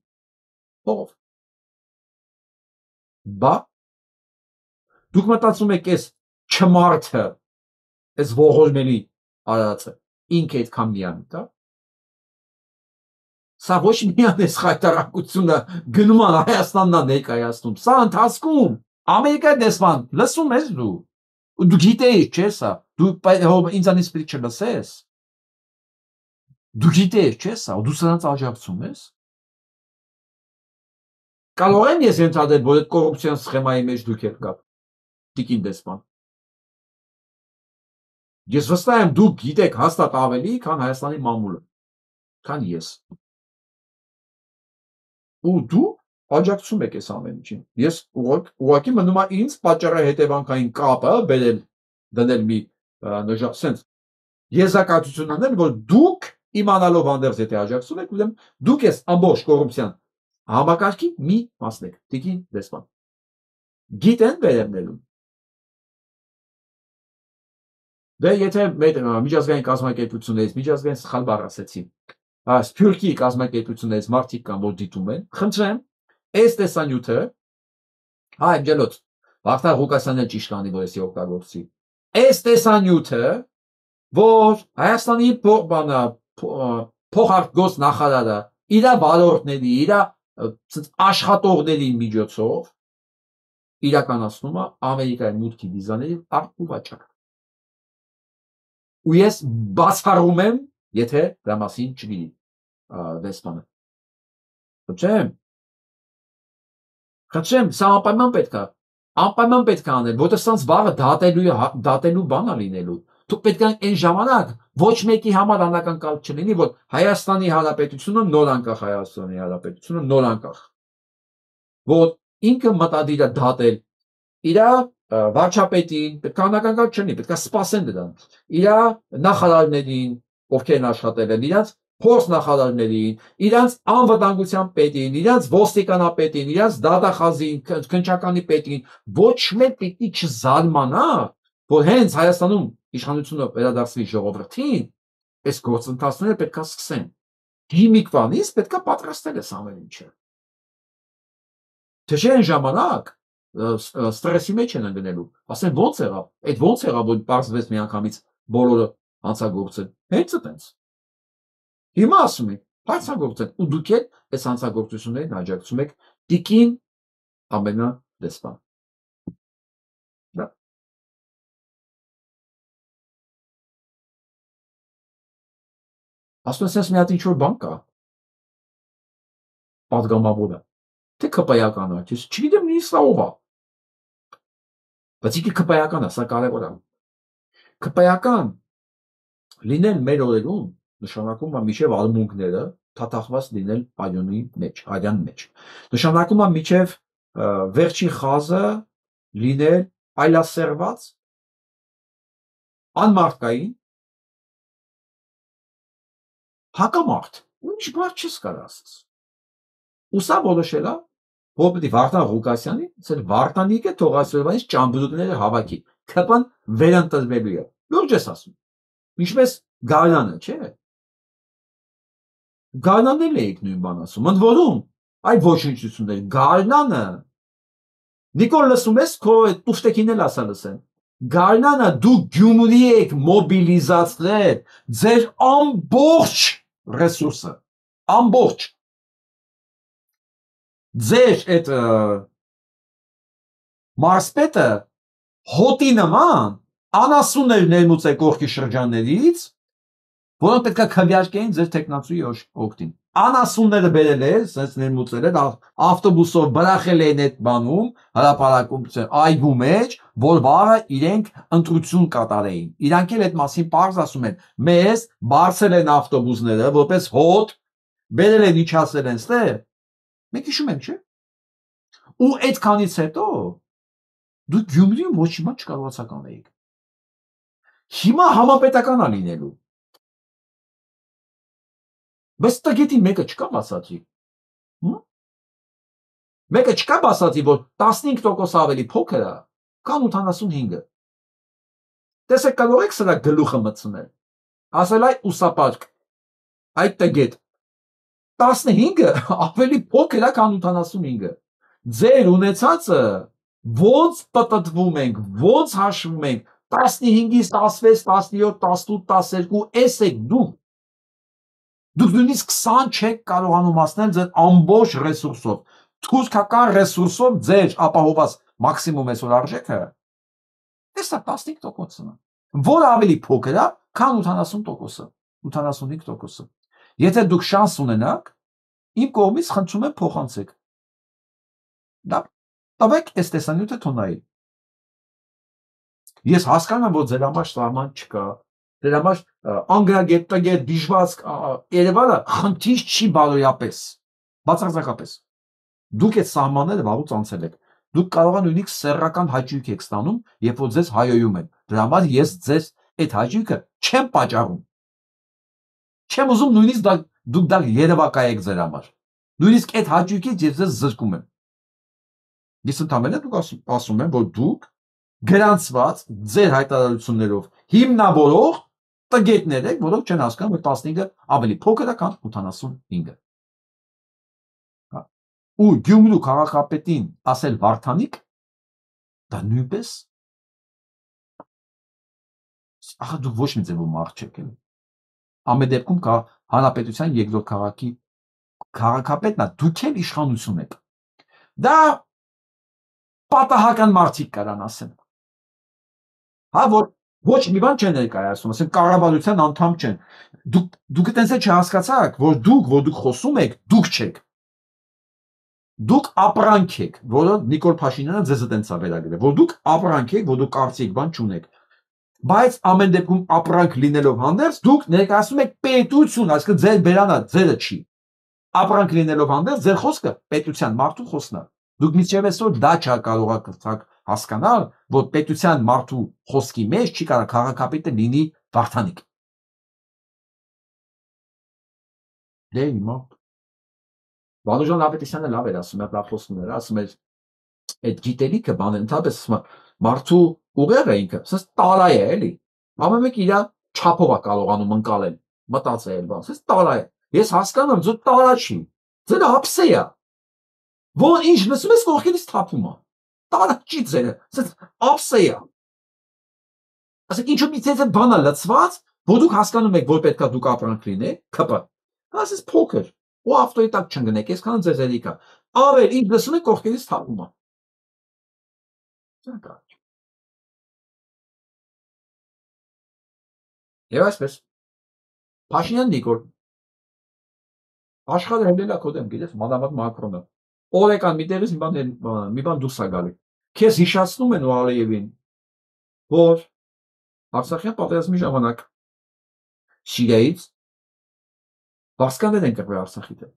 Ով։ Բա դուք մտածում եք այս չմարդը, այս ողորմելի արածը ինքը այդքան միանա։ Սա ոչ միայն այս խայտարակությունը գնում է Հայաստանն է ներկայացնում, սա ընթացքում Ամերիկայի դեսպան լսում ես դու։ Դու գիտեի, չէ՞ սա։ Դու ինձանից պետք չլսես։ Դու գիտեի, չէ՞ սա, դու սրանց աջակցում ես։ Կարող եմ ես ենթադրել, որ այդ կոռուպցիոն սխեմայի մեջ դուք եք կապ։ Տիկին դեսպան։ Ես վստահ եմ դուք գիտեք հաստատ ավելի, քան Հայաստանի մամուլը, քան ես։ Ու դու աջակցում եք այս ամեն ինչին։ Ես ուղղակի մնում է ինձ պատճառը հետևանքային կապը բերել դնել մի նժասենց եզակացություն անել, որ դուք իմանալով անդերս եթե աջակցում եք, ուրեմն դուք ես ամբողջ կոռուպցիան համակարգի մի մասն եք, տիկին դեսպան։ Գիտեն վերևներում։ Դե եթե միջազգային կազմակերպություններից, միջազգային սխալ բառ ասեցի, Սփյուռքի կազմակերպություններից մարդիկ կան, որ դիտում են, խնդրեմ, այս տեսանյութը, ջելոց, Վախթանգ Ղուկասյանն ճիշտ կանի, որ էսի օգտագործի։ Այս տեսանյութը, որ Հայաստանի փոխարդգոց նախարարը իր վարորդների, իր աշխատողների միջոցով իրականացնում է Ամերիկայի մուտքի վիզաների արտու վաճառք։ Ու ես բացառում եմ, եթե դրա մասին չգիտի դեսպանը։ Խնդրեմ, սա անպայման պետք է անել, որտեղ սրանց բառը դատելու բան է լինելու։ Դուք պետք է այն ժամանակ ոչ մեկի համար անակնկալ չլինի, որ Հայաստանի Հանրապետությունը նոր անկախ Հայաստանի Հանրապետությունը նոր անկախ։ Որ ինքը մտադիր է դատել իր վարչապետին, պետք է անակնկալ չլինի, պետք է սպասեն դրան։ Իր նախարարներին, ովքեր են աշխատել են, իրանց փորձնախարարներին, իրանց անվտանգության պետին, իրանց ոստիկանապետին, իրանց դատախազին, քննչականի պետին, ոչ մեկ պիտի չզարմանա, որ հենց Հայաստանում իշխանությունը վերադարձվի ժողովրդին, այս գործընթացները պետք է սկսեն։ Հիմիկվանից պետք է պատրաստել այս ամեն ինչը։ Թե չէ այն ժամանակ ստրեսի մեջ են ընկնելու, ասեն ո՞նց եղավ, այդ ո՞նց եղավ, որ պարզվեց միանգամից բոլորը հանցագործեն, հենց այդպես։ Հիմա ասում եք, հանցագործեն, ու դուք եք այս հանցագործություններին աջակցում եք տիկին ամենադեսպան։ Ասում ես մի հատ ինչ-որ բան կա, պատգամավորը, թե ԿՊ-ական է, չգիտեմ նույնիսկ ով է, բայց իքի ԿՊ-ական է, սա կարևոր է։ ԿՊ-ական լինել մեր օրերում նշանակում է միջև արմունկները թաթախված լինել արյունի մեջ, արյան մեջ։ Նշանակում է միջև վերջի խազը լինել այլասերված, անմարդկային, հակամարդ, ուրիշ բառ չես կարող ասես։ Ու սա որոշել է, որ պետք է Վարդան Ղուկասյանի, ասել Վարդանիկը թող այսօրվանից ճամբրուկները հավաքի, ԿՊ-ն վերընտրվելու է։ Լուրջ ես ասում։ Ինչպես Գարնանը, չէ՞։ Գարնանն էլ էիք նույն բան ասում, ընդ որում, այ ոչնչություններ, Գարնանը, Նիկոլ լսում ես, քո տուֆտեկին էլ ասա լսեն։ Գարնանը դու Գյումրի եք մոբիլիզացրել ձեր ամբողջ ռեսուրսը, ամբողջ ձեր այդ մարսպետը հոտի նման անասուններ ներմուծել կողքի շրջաններից, որոնք պետք է քվեարկեին ձեր տեխնացուի օգտին։ Անասունները բերել է, sense ներմուծել են, ավտոբուսով բրախել են այդ բանում, հրապարակում այգու մեջ, որ վաղը իրենք ընտրություն կատարեին։ Իրանք էլ այդ մասին պարզ ասում են, մեզ բարձել են ավտոբուսները, որպես հոտ, բերել են իջացել են ստե։ Մենք հիշում ենք, չէ՞։ Ու այդքանից հետո դու Գյումրիում ոչ մի բան չկարողացաք անեիք։ Հիմա համապետական է լինելու։ Բայց տգետի մեկը չկա բացատրի։ Մեկը չկա բացատրի, որ 15% ավելի փոքր է, քան 85-ը։ Տեսեք, կարող եք սրա գլուխը մտցնել։ Ասել այ ուսապարկ, այդ տգետ։ 15-ը ավելի փոքր է, քան 85-ը։ Ձեր ունեցածը ոնց պատտվում ենք, ոնց հաշվում ենք, 15-ից 16, 17, 18, 12, էս եք դուք։ Դուք նույնիսկ 20 չեք կարողանում հասնել ձեր ամբողջ ռեսուրսով, թուրքական ռեսուրսով ձեր ապահովված մաքսիմում այսօր արժեքը, տեսա 15%-ն է, որը ավելի փոքր է, քան 80%-ը, 85%-ը։ Եթե դուք շանս ունենաք, իմ կողմից խնդրում եմ փոխանցեք։ Դա տվեք այս տեսանյութը թոնայի։ Ես հասկանում եմ, որ ձեր համար սահման չկա, դրա համար անգրագետ, տգետ, դիժված Երևանը խնդիր չի բարոյապես, բացարձակապես։ Դուք այդ սահմանները վաղուց անցել եք։ Դուք կարող եք նույնիսկ սեռական հաճույք եք ստանում, երբ որ ձեզ հայոյում են։ Դրա համար ես ձեզ այդ հաճույքը չեմ պատճառում։ Չեմ ուզում նույնիսկ դուք դա երևակայեք ձեր համար։ Նույնիսկ այդ հաճույքից ես ձեզ զրկում եմ։ Ես ընդհանրապես դուք ասում եմ, որ դուք գրանցված ձեր հայտարարություններով հիմնավորող տգետներ եք, որոնք չեն հասկանում, որ 15-ը ավելի փոքր է, քան 85-ը։ Ու Գյումրու քաղաքապետին ասել Վարդանիկ, դա նույնպես ախր դուք ոչ մի ձևով մարդ չեք էլ։ Ամեն դեպքում կա հանրապետության երկրորդ քաղաքի քաղաքապետն է, դուք էլ իշխանություն եք։ Դա պատահական մարդիկ կարան ասեն։ Հա, որ ոչ մի բան չեն ներկայացնում, ասեն կառավարության անդամ չեն։ Դուք այտենց է չհասկացաք, որ դուք խոսում եք, դուք չեք։ Դուք ապրանք եք, որը Նիկոլ Փաշինյանը ձեզ այտենց է վերագրել, որ դուք ապրանք եք, որ դուք կարծիք բան չունեք։ Բայց ամեն դեպքում ապրանք լինելով հանդերձ, դուք ներկայացնում եք պետություն, այսինքն ձեր բերանա, ձերը չի։ Ապրանք լինելով հանդերձ, ձեր խոսքը պետության մարդու խոսքն է։ Դուք միջև այսօր դա չկարողացաք հասկանալ, որ պետության մարդու խոսքի մեջ չի կարող քաղաքապետը լինի Վարդանիկ։ Դե հիմա Վանուժան Ապետիսյանը լավ էր ասում, լավ խոսում էր, ասում էր այդ գիտելիքը բանը ընդհանրապես մարդու ուղեղը ինքը, ասես տարա է էլի։ Ամեն մեկ իր չափով է կարողանում ընկալել, մտածել բան, ասես տարա է։ Ես հասկանում եմ, ձեր տարա չի։ Ձերը հապսե է։ Որ ինչ լսում ես կողքից թափում է։ Տարա չի ձերը, ասես ապսե է։ Ասեք ինչու՞ մի ձեզ բանը լծված, որ դուք հասկանում եք, որ պետքա դուք ապրանք լինեք, ԿՊ։ Ասես փոքր։ Ու ավտոյի տակ չընկնեք, այսքան ձեզ երիկա։ Ավել ինչ լսում եք կողքից թափում է։ Եվ այսպես Փաշինյան Նիկոլ աշխարհը հելել է քո դեմ, գիտես, մանավանդ Մակրոնը։ Օրեկան մի տեղից մի բան դուրս է գալի։ Քեզ հիշացնում են ու Ալիևին, որ Արցախյան պատերազմի ժամանակ Սիրիայից Վարսկաններ են կռվել Արցախի դեմ։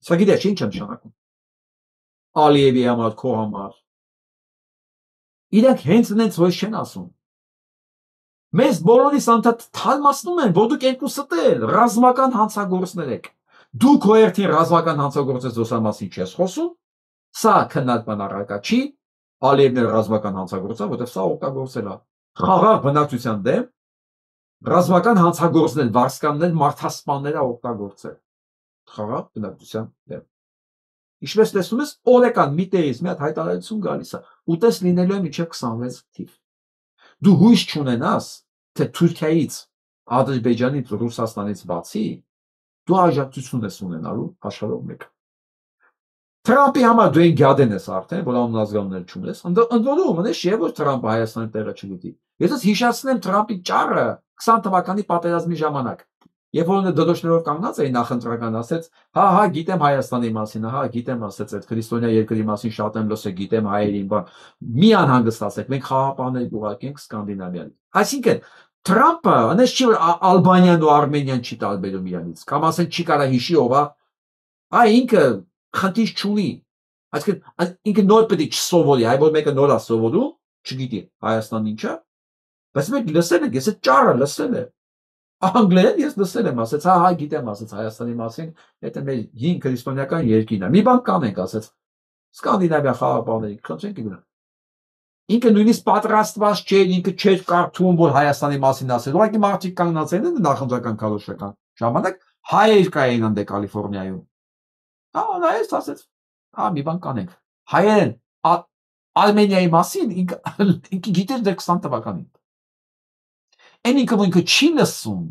Սա գիտես ինչ է նշանակում։ Ալիևի համար, քո համար։ Իրանք հենց նենց ոչ չեն ասում։ Մեզ բոլորիս անդադ թալմացնում են, որ դուք երկուսդ էլ ռազմական հանցագործներ եք։ Դու քո երթին ռազմական հանցագործես դոսա մասին չես խոսում։ Սա քննարկման առարկա չի, Ալիևն էլ ռազմական հանցագործա, որտեղ սա օգտագործել է խաղաղ բնակչության դեմ ռազմական հանցագործներ, վարսկաններ, մարդասպաններ օգտագործել խաղաղ բնակչության դեմ։ Ինչպես տեսնում ես, օրեկան մի տեղից մի հատ հայտարարություն գալիս է, ուտես լինելու է մինչև 26 թիվ։ Դու հույս չունենաս, թե Թուրքիայից, Ադրբեջանից, Ռուսաստանից բացի դու աջակցություն ես ունենալու աշխարհով մեկ։ Թրամփի համար դու այն գադեն ես արդեն, որ անունազգաններ չունես, ընդ որում մնես չէ որ Թրամփը Հայաստանի տեղը չգիտի։ Ես հիշեցնեմ Թրամփի ճառը 20 թվականի պատերազմի ժամանակ, երբ որ դդոշներով կանգնած էին նախընտրական, ասեց, հա, գիտեմ Հայաստանի մասին, հա, գիտեմ, ասեց այդ քրիստոնյա երկրի մասին շատ եմ լսել, գիտեմ հայերին, բան, մի անհանգստացեք, մենք խաղապաններ ուղարկենք Սկանդինավիան։ Այսինքն Թրամփը անես չի որ Ալբանիան ու Արմենիան չի տարբերում իրանից, կամ ասեն չի կարա հիշի ով է, ինքը խնդիր չունի, այսինքն ինքը նոր պետք է չսովորի, այ որ մեկը նոր է սովորում, չգիտի Հայաստանն ինչ է, բայց մենք լսել ենք, ես այդ ճառը լսել եմ, անգլերեն ես լսել եմ, ասեց, հա, գիտեմ, ասեց Հայաստանի մասին, դա մեր հին քրիստոնեական երկիրն է, մի բան կանենք, ասեց, Սկանդինավիա խաղապանների, խնդրենք գնա։ Ինքը նույնիսկ պատրաստված չէր, ինքը չէր կարդում, որ Հայաստանի մասին ասել, ուղղակի մարդիկ կանգնած են նախընտրական քարոզչական ժամանակ, հայեր կային անդե Կալիֆոռնիայում։ Նայեց ասեց, մի բան կանենք։ Հայերեն Արմենիայի մասին ինքը գիտեր դեռ 20 թվականին։ Այն ինքը չի լսում,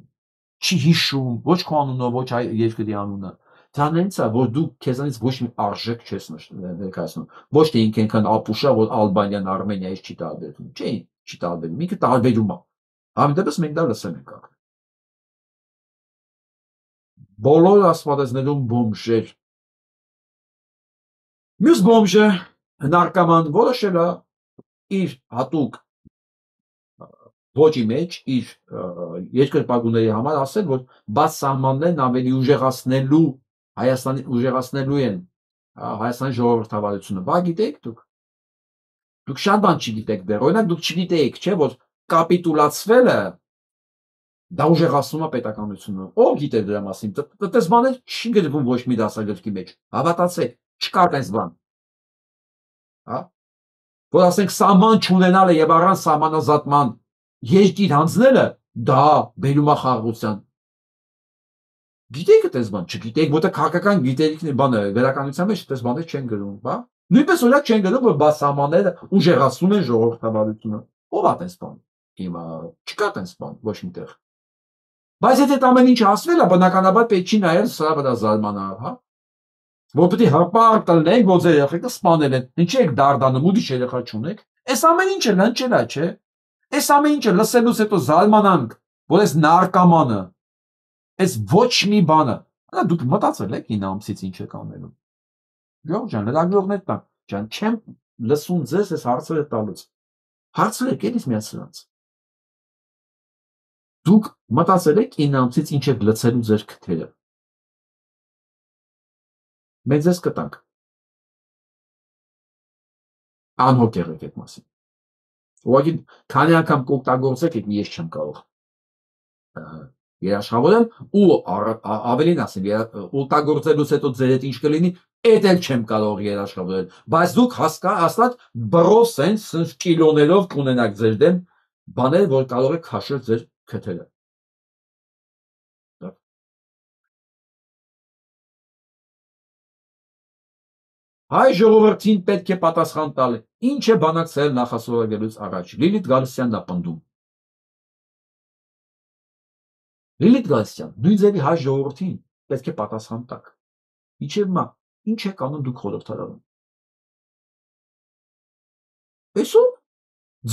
չի հիշում, ոչ քո անունով, ոչ հայ երկրի անունը։ Դրանից է, որ դու քեզանից ոչ մի արժեք չես ներկայացնում։ Ոչ թե ինքը այնքան ապուշա, որ Ալբանիան Արմենիայից չի տարբերվում։ Չէ, չի տարբերվում, ինքը տարբերում է։ Համենայնպես մենք դա լսել ենք ակը։ Բոլոր ասպարեզներում բոմժեր։ Մյուս բոմժը նարկոման որոշել է իր հատուկ ոճի մեջ իր երկրպագուների համար ասել, որ բաց սահմաններն ավելի ուժեղացնելու Հայաստանի ուժեղացնելու են Հայաստանի ժողովրդավարությունը։ Բա գիտեք դուք շատ բան չգիտեք դեռ, օրինակ դուք չգիտեիք, չէ, որ կապիտուլացվելը դա ուժեղացնում է պետականությունը։ Ով գիտեր դրա մասին։ Դες բաներ չի գրվում ոչ մի դասագրքի մեջ։ Հավատացեք, չկա այս բան։ Հա։ Որ ասենք սահման չունենալը եւ առանց սահմանազատման երկիր հանձնելը դա բերում է խաղաղության։ Գիտեք այդպես բան, չգիտեք, որտեղ քաղաքական գիտելիքն բանը վերականության մեջ այդպես բաներ չեն գրում, հա։ Նույնպես օրինակ չեն գրում, որ բաց սահմանները ուժեղացնում են ժողովրդավարությունը։ Ով է այդպես բան։ Հիմա չկա այդպես բան ոչ միտեղ։ Բայց եթե այդ ամեն ինչը ասվել է, բնականաբար պետք չի նայել սրա վրա զարմանալ, հա։ Որ պետք է հապարտ լինենք, որ ձեր երեխեքը սպանել են։ Ինչի եք դարդանում, ուրիշ երեխա չունեք։ Այս ամեն ինչը լնչել է, չէ։ Այս ամեն ինչը լսելուց հետո զարմանանք, որ այս նարկոմանը, այս ոչ մի բանը, հա դուք մտածել եք 9 ամսից ինչ եք անելու։ Ջան, լրագրողներ տան, ջան, չեմ լսում ձեզ այս հարցերը տալուց։ Հարցրեք էլիս միած սրանց։ Դուք մտածել եք 9 ամսից ինչ եք լցելու ձեր քթերը։ Մենք ձեզ կտանք։ Անհոգ եղեք այդ մասին։ Ուղղակի քանի անգամ կօգտագործեք, ես չեմ կարող երաշխավորել ու ավելին ասեմ, օգտագործելուց հետո ձեր հետ ինչ կլինի, այդ էլ չեմ կարող երաշխավորել, բայց դուք հաստատ բրով սենց կիլոներով կունենաք ձեր դեմ բաներ, որ կարող եք քաշել ձեր քթերը։ Հայ ժողովրդին պետք է պատասխան տալ, ինչ է բանակցել նախասովորելուց առաջ։ Լիլիթ Գալստյանն է պնդում։ Լիլիթ Գալստյան, նույն ձևի հայ ժողովրդին պետք է պատասխան տաք։ Իչև մա, ինչ եք անում դուք խորհրդարանում։ Այսօր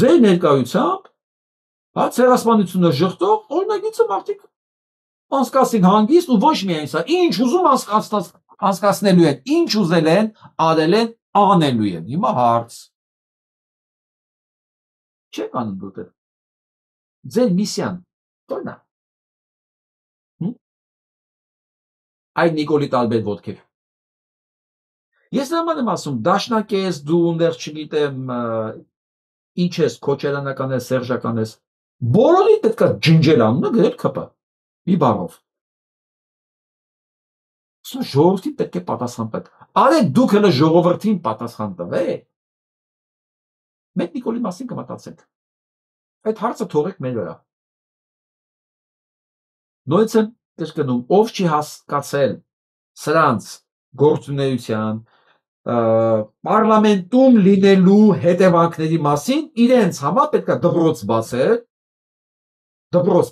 ձեր ներկայությամբ, հա, ցեղասպանությունը ժխտող օրինագիծը մարդիկ անցկացին հանգիստ ու ոչ միայն սա, ինչ ուզում անցկացնելու են, ինչ ուզել են, արել են, անելու են։ Հիմա հարց։ Չեք անում դուք։ Ձեր միսիան ո՞րն է։ այդ Նիկոլի տարբեր ոտքեր։ Ես նման եմ ասում, դաշնակ ես, դու ուներ չգիտեմ, ինչ ես, քոչերանական ես, սերժական ես, բոլորի պետք է ջնջել անունը գրել ԿՊ, մի բառով։ Սա ժողովրդին պետք է պատասխան պետք։ Արեք դուք հələ ժողովրդին պատասխան տվեք։ Մենք Նիկոլի մասին կմտածենք։ Այդ հարցը թողեք մեր վրա։ Նույնիսկ եմ կրկնում, ով չի հասկացել սրանց գործունեության պարլամենտում լինելու հետևանքների մասին, իրենց համար պետք է դպրոց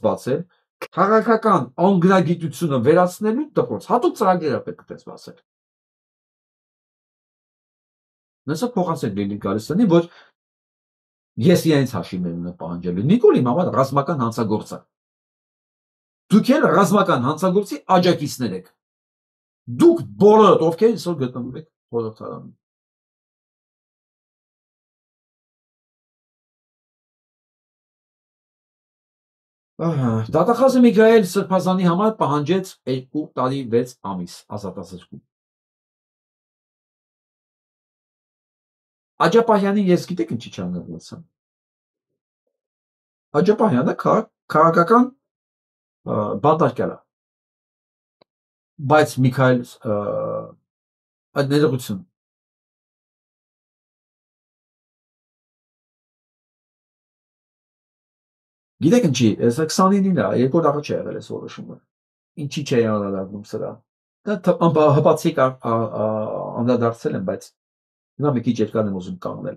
բացել, քաղաքական անգնագիտությունը վերացնելու դպրոց, հատուկ ծրագրեր պետք է բացել։ Նսա փոխանցեք Լիլի Գալստյանի, որ ես իրենց հաշիվներն եմ պահանջելու։ Նիկոլի համար ռազմական հանցագործ է։ Դուք էլ ռազմական հանցագործի աջակիցներ եք։ Դուք բոլորդ ովքեր այսօր գտնվում եք խորհրդարանում։ Դատախազը Միքայել Սրբազանի համար պահանջեց 2 տարի 6 ամիս ազատազրկում։ Աջապահյանի ես գիտեք ինչի չանգնացա։ Աջապահյանը քաղաքական բանտարկյալ է։ Բայց Միքայել այդ ներողություն։ Գիտեք ինչի, այս 29-ին է, 2 օր առաջ է եղել այս որոշումը։ Ինչի չի անդրադառնում սրա։ Դա հպացիկ անդրադարձել եմ, բայց նա մի քիչ երկար եմ ուզում կանգնել։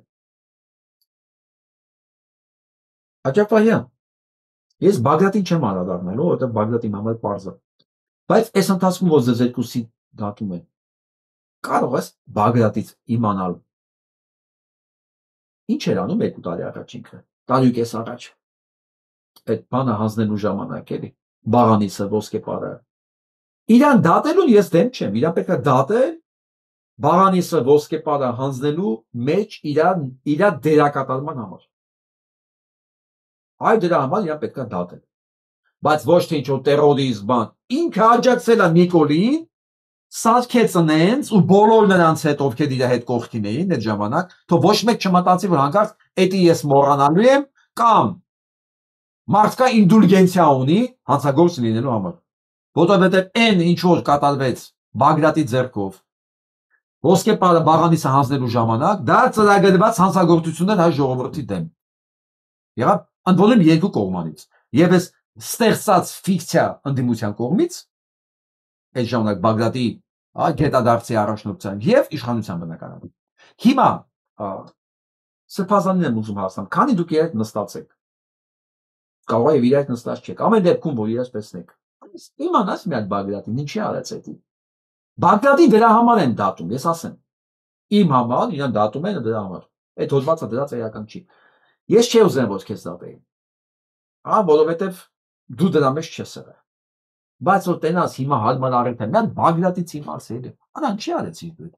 Աջապահյան, ես Բագրատին չեմ անդրադառնալու, որովհետև Բագրատի համար պարզ է։ Բայց այս ընթացքում որ ձեզ երկուսի դատում են, կարող ես Բագրատից իմանալ ինչ էր անում 2 տարի առաջ ինքը, տարուկես առաջ։ Այդ բանը հանձնելու ժամանակ էլի, Բաղանիսը, ոսկեպարը։ Իրան դատելուն ես դեմ չեմ, իրան պետք է դատել Բաղանիսը, ոսկեպարը հանձնելու մեջ իր դերակատարման համար։ Այ դրա համար իրան պետք է դատել։ Բայց ոչ թե ինչ-որ տերորիզմ բան։ Ինքը աջակցել է Նիկոլին, սարքեց նենց ու բոլոր նրանց հետ, ովքեր իր հետ կողքին էին այդ ժամանակ, թող ոչ մեկ չմտածի, որ հանկարծ էդի ես մոռանալու եմ կամ մարդկա ինդուլգենցիա ունի հանցագործ լինելու համար, որովհետև այն ինչ որ կատարվեց Բագրատի ձեռքով, ոսկեպարը Բաղանիսը հանձնելու ժամանակ, դա ծրագրված հանցագործություններ հայ ժողովրդի դեմ։ Եղավ ընդվորում երկու կողմանից, եւ այս ստեղծած ֆիկցիա ընդդիմության կողմից, այդ ժամանակ Բագրատի գետադարձի առաջնորդության եւ իշխանության բնականաբար։ Հիմա Սրբազանին եմ ուզում հասնել, քանի դուք իրար նստացեք։ Կարող է իրար նստած չեք, ամեն դեպքում որ իրար տեսնեք։ Իմանաս մի հատ Բագրատին ինչի արեց էդի։ Բագրատի դրա համար են դատում, ես ասեմ։ Իմ համար իրան դատում են դրա համար։ Այդ հոդվածը դրած էական չի։ Ես չի ուզեմ որ քեզ դատեին։ Որովհետև դու դրա մեջ չես եղել։ Բայց որ տենաս հիմա հարմար առիթ է, նա Բագրատից իմացել է։ Անան չի արեցի դու։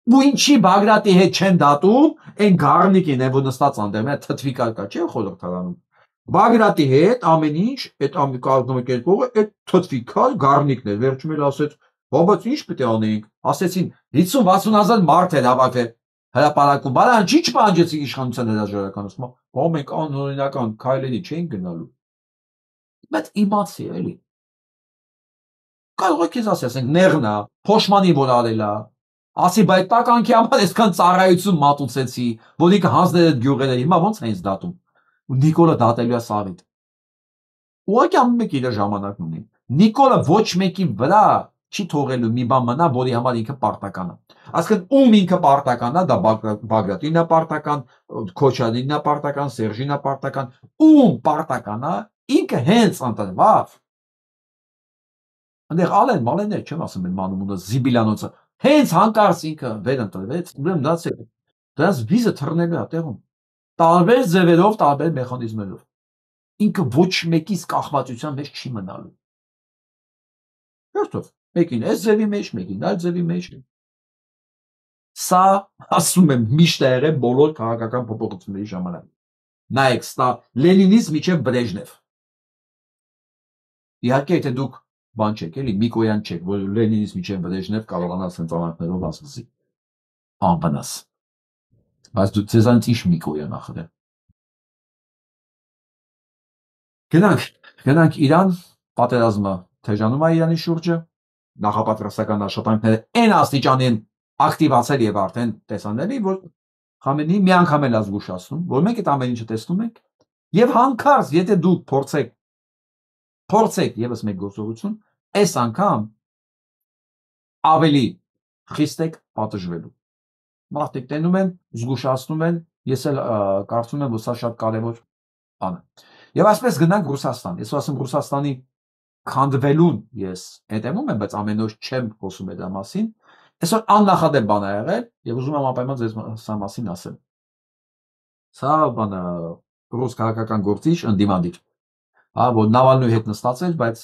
Ու ինչի Բագրատի հետ չեն դատում, այն գառնիկին է որ նստած անդեր, նա թթվիկար կա չէ խորհրդարանում։ Բագրատի հետ ամեն ինչ, այդ կազմում կերպողը, այդ թթվիկար գառնիկն է, վերջում էլ ասեց, բայց ինչ պետք է անեինք։ Ասեցին 50-60 հազար մարդ էր հավաքվել հրապարակում, բարան չի չպահանջեցին իշխանության հրաժարականություն, մենք անօրինական քայլերի չէին գնալու։ Բայց իմացի էլի։ Կարող եք ասենք նեղնա, փոշմանի որ արելա, ասի բայց տականքի համար այսքան ծառայություն մատուցեցի, որ ինքը հանձնել այդ գյուղերը, հիմա ոնց է ինձ դատում։ Ու Նիկոլը դատելու է Սաղիթ։ Ուղղակի ամեն մեկ իր ժամանակն ունի։ Նիկոլը ոչ մեկի վրա չի թողելու մի բան մնա, որի համար ինքը պարտական է։ Այսինքն ում ինքը պարտական է, դա Բագրատին է պարտական, Քոչարյանին է պարտական, Սերժին է պարտական, ում պարտական է, ինքը հենց ընտրված։ Այնտեղ մալեններ չեմ ասում են մանումունը Զիբիլյանոցը, հենց հանկարծ ինքը վեր ընտրվեց, ուրեմն դասել։ Դրանց վիզը թռնելու է տեղում։ Տարբեր ձևերով, տարբեր մեխանիզմերով։ Ինքը ոչ մեկից կախվածության մեջ չի մնալու։ Հերթով, մեկին այս ձևի մեջ, մեկին այդ ձևի մեջ։ Սա ասում եմ միշտ է եղել բոլոր քաղաքական փոփոխությունների ժամանակ։ Նայեք, սա Լենինից մինչև Բրեժնև։ Իհարկե, եթե դուք բան չեք, էլի Միկոյան չեք, որ Լենինից միջև Բրեժնև կարողանա ցենտրալներով ասացի անվնաս։ Բայց դու ցեզանից ինչ Միկոյան ախր է։ Գնանք Իրան, պատերազմը թեժանում է Իրանի շուրջը, նախապատրաստական աշխատանքները այն աստիճանի են ակտիվացել եւ արդեն տեսանելի, որ Խամենեի մի անգամ էլ ազգուշացնում, որ մենք այդ ամեն ինչը տեսնում ենք եւ հանկարծ եթե դուք փորձեք եւս մեկ գործողություն, այս անգամ ավելի խիստ եք պատժվելու։ Մարդիկ տենում են, զգուշացնում են, ես էլ կարծում եմ, որ սա շատ կարևոր բան է։ Եվ այսպես գնանք Ռուսաստան։ Ես ասում Ռուսաստանի քանդվելուն ես հետևում եմ, բայց ամեն օր չեմ խոսում այդ մասին։ Այսօր աննախադեպ բան է եղել եւ ուզում եմ անպայման ձեզ սա մասին ասել։ Սա բանը ռուս քաղաքական գործիչ ընդդիմադիր։ Որ Նավալնուի հետ նստած էր, բայց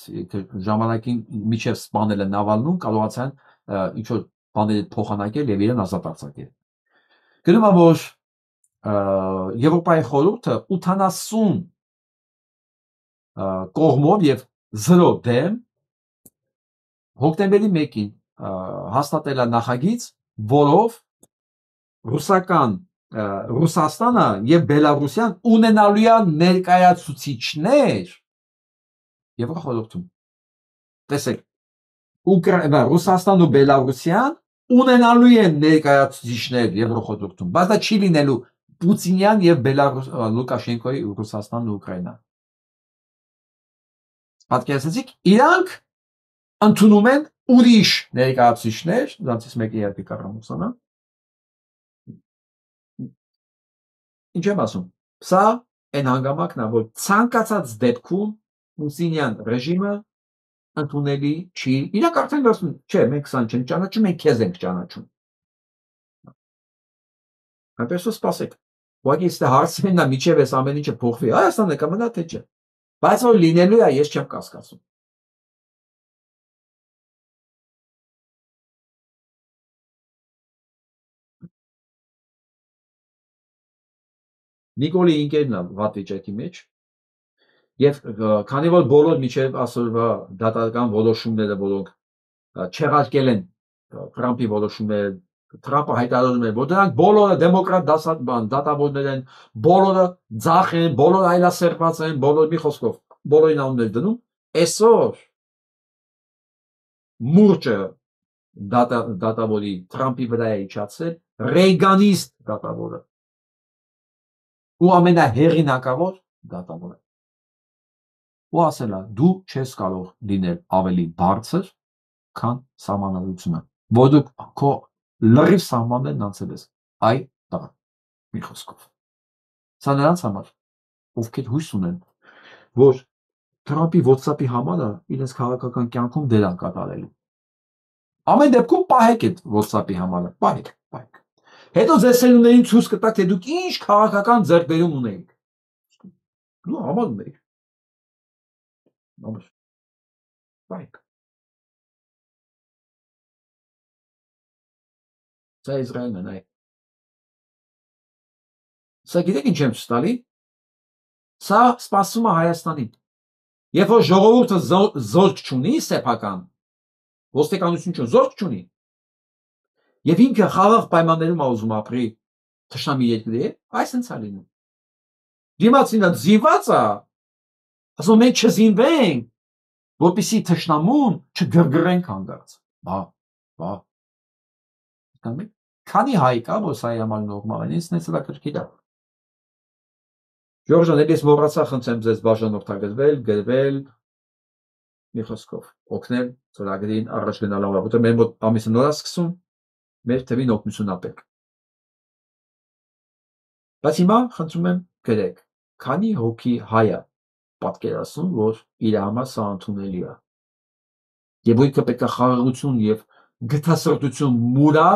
ժամանակին միջև սպանել են Նավալնուն, կարողացան ինչ որ բաներ փոխանակել եւ իրեն ազատ արձակել։ Գնում է որ Եվրոպայի խորհուրդը 80 կողմով եւ 0 դեմ հոկտեմբերի 1-ին հաստատել է նախագիծ, որով Ռուսաստանը եւ Բելարուսյան ունենալու են ներկայացուցիչներ Եվրոխորհրդում։ Տեսեք, Ռուսաստանն ու Բելարուսյան ունենալու են ներկայացուցիչներ Եվրոխորհրդում, բայց դա չի լինելու Պուտինյան եւ Լուկաշենկոյի Ռուսաստանն ու Ուկրաինան։ Պատկերացրեք, իրանք ընդունում են ուրիշ ներկայացուցիչներ, դրանցից մեկը իհարկե Կարամուսանն է։ Ինչ եմ ասում, սա այն հանգամանքն է, որ ցանկացած դեպքում Պուտինյան ռեժիմը ընդունելի չի։ Իրանք արդեն ասում, չէ, մենք սան չենք ճանաչում, մենք քեզ ենք ճանաչում։ Այնպես որ սպասեք։ Ուղղակի այստեղ հարցն է, միջև այս ամեն ինչը փոխվի, Հայաստանը կմնա թե չէ։ Բայց որ լինելու է, ես չեմ կասկածում։ Նիկոլի ինքերն է վատ վիճակի մեջ եւ քանի որ բոլոր միջև այսօրվա դատական որոշումները, որոնք չեղարկել են Թրամփի որոշումները, Թրամփը հայտարարում է, որ դրանք բոլորը դեմոկրատ դատավորներ են, բոլորը ձախ են, բոլորը այլասերված են, բոլոր մի խոսքով, բոլորին անուններ դնում, այսօր մուրճը դատավորի Թրամփի վրա է իջացել Ռեյգանիստ դատավորը ու ամենահեղինակավոր դատավորը։ Ու ասել է, դու չես կարող լինել ավելի բարձր, քան սահմանադրությունը, որ դու քո լրիվ սահմաններն անցել ես։ Այ դա մի խոսքով։ Սա նրանց համար, ովքեր հույս ունեն, որ Թրամփի WhatsApp-ի համարը իրենց քաղաքական կյանքում դեր է կատարելու։ Ամեն դեպքում պահեք այդ WhatsApp-ի համարը, պահեք։ Հետո ձեր սերունդերին ցույց կտաք, թե դուք ինչ քաղաքական ձեռքբերում ունեիք։ Դու համար ունեիք։ Պահեք։ Սա Իսրայելն է, նայ։ Սա գիտեք ինչ եմ ստալի։ Սա սպասում է Հայաստանին։ Երբ որ ժողովուրդը զորք չունի սեփական, ոստիկանություն չունի, զորք չունի։ Եվ ինքը խաղաղ պայմաններում ուզում ապրի թշնամի երկրի, այսպես է լինում։ Դիմացինը զինված է, ասում մենք չզինվենք, որպեսզի թշնամուն չգրգռենք հանդարտ։ Բա։ Քանի հայ կա, որ սա համար նորմալ է, ինձ նեցելա կրկիտ է։ Ժորժան, ես մոռացա խնդրեմ ձեզ բաժանորդագրվել, գրվել, մի խոսքով, օգնել ծրագրին առաջ գնալու, որտեղ մեր մոտ ամիսը նոր է սկսում, մեր թվին օգնություն ապեք։ Բայց հիմա խնդրում եմ գրեք, քանի հոգի հայ է պատկերացնում, որ իր համար սա ընդունելի է։ Եվ ոյքը պետք է խաղաղություն եւ գթասրտություն մուրա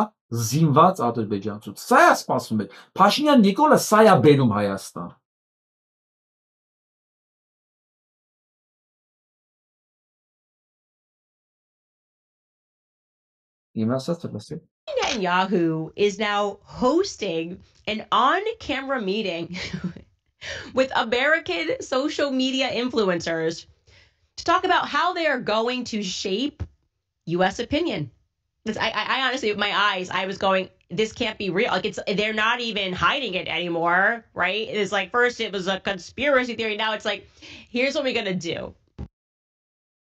զինված ադրբեջանցուց։ Սա է սպասում է։ Փաշինյան Նիկոլը սա է բերում Հայաստան։ Netanyahu is now hosting an on-camera meeting with American social media influencers to talk about how they are going to shape U.S. opinion. I honestly, with my eyes, I was going, this can't be real. Like they're not even hiding it anymore, right? It's like first it was a conspiracy theory. Now it's like, here's what we're gonna do.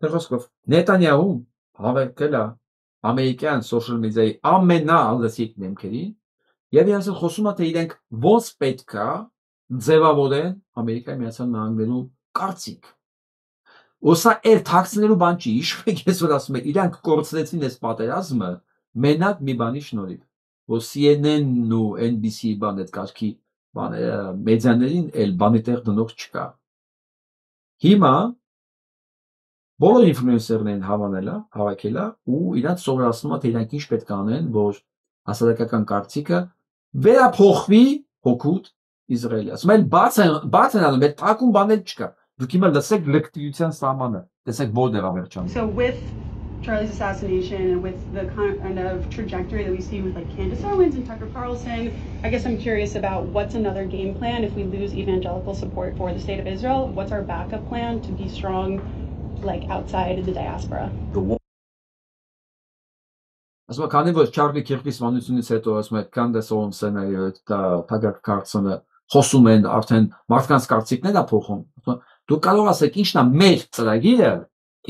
Նետանյահուն հավաքել է ամերիկյան սոցիալ մեդիայի ամենալսիկ նեմքերին եւ իրենց խոսում է թե իրենք ոնց պետք է ձևավորեն Ամերիկայի Միացյալ Նահանգներու կարծիք։ Ոսա էլ թաքցնելու բան չի, հիշում եք ես որ ասում եմ, իրանք կորցրեցին այս պատերազմը մենակ մի բանի շնորհիվ, որ CNN-ն ու NBC-ի բան այդ կարգի բաները մեդիաներին էլ բանի տեղ դնող չկա։ Հիմա բոլոր ինֆլուենսերներին հավաքել է ու իրանք սովորացնում է թե իրանք ինչ պետք է անեն, որ հասարակական կարծիքը վերափոխվի հօգուտ Իսրայելի։ Ասում են բաց են անում, այդ թակուն բաներ չկա։ Դուք հիմա լսեք լկտիության սահմանը, տեսեք որտեղ է վերջանում։ So with Charlie's assassination and with the kind of trajectory that we see with like Candace Owens and Tucker Carlson, I guess I'm curious about what's another game plan if we lose evangelical support for the state of Israel? What's our backup plan to be strong like outside of the diaspora? Ասում եմ, քանի որ Չարլի Քիրքի սպանությունից հետո ասում եմ, Candace Owens-ը եւ Tucker Carlson-ը խոսում են արդեն մարդկանց կարծիքներն է փոխում։ Դուք կարող ասեք ինչն է մեր ծրագիրը,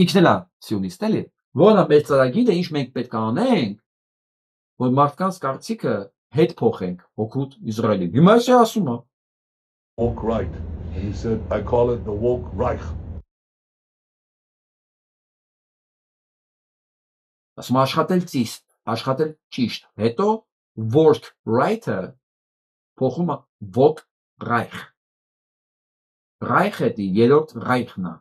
ինքն էլ է սիոնիստ էլի, որն է մեր ծրագիրը, ինչ մենք պետք է անենք, որ մարդկանց կարծիքը հետ փոխենք օգուտ Իսրայելի։ Հիմա էս է ասում է։ Woke right. And he said, I call it the woke Reich. Ասում աշխատել ճիշտ, հետո work right-ը փոխում է woke Reich։ Reich-ը երրորդ Reich-ն է։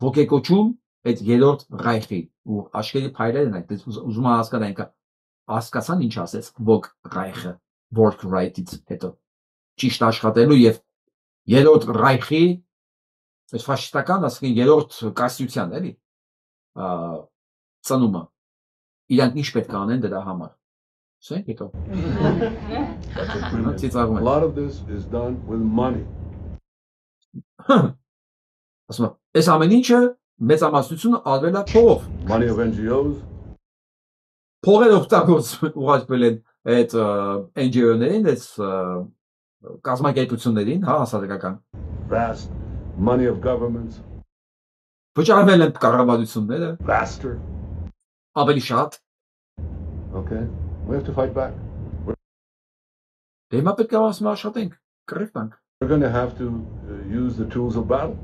Ոգեկոչում այդ երրորդ Reich-ի ու աշխարհի փայլերն այդ ուզում եմ հասկանալ, հասկացան ինչ ասեց woke Reich-ը, work right-ից հետո ճիշտ աշխատելու եւ երրորդ Reich-ի այս ֆաշիստական ասկին երրորդ կայսրության էլի ծնումը իրանք ինչ պետք է անեն դրա համար։ A lot of this is done with money. Ասում եմ, այս ամեն ինչը մեծամասնությունը արվել է փողով։ Money of NGOs. Փողերը ուղարկվել են այդ NGO-ներին, այդ կազմակերպություններին, հա, հասարակական։ Vast money of governments. Վճարվել են կառավարությունները։ Faster. Ավելի շատ։ Okay. We have to fight back. Հիմա պետք է ասում աշխատենք, կռիվ տանք։ We're going to have to use the tools of battle.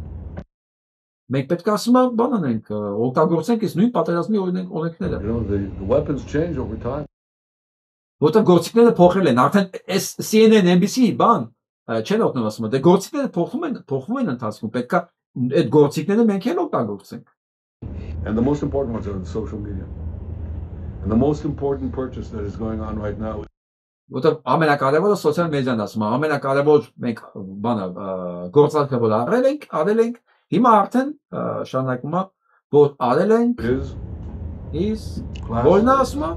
Մենք պետք է ասում բան անենք, օգտագործենք այս նույն պատերազմի օրենքները։ You know, the weapons change over time. Որտեղ գործիքները փոխել են, արդեն այս CNN, NBC բան չեն օգնում ասում, դե գործիքները փոխվում են ընթացքում, պետք է այդ գործիքները մենք էլ օգտագործենք։ And the most important ones are on social media. And the most important purchase that is going on right now. Որտեղ ամենակարևորը սոցիալ մեդիան ասում է, ամենակարևոր մենք բանը գործարքը որ արել ենք, հիմա արդեն շարունակում է որ արել ենք is որն ասում է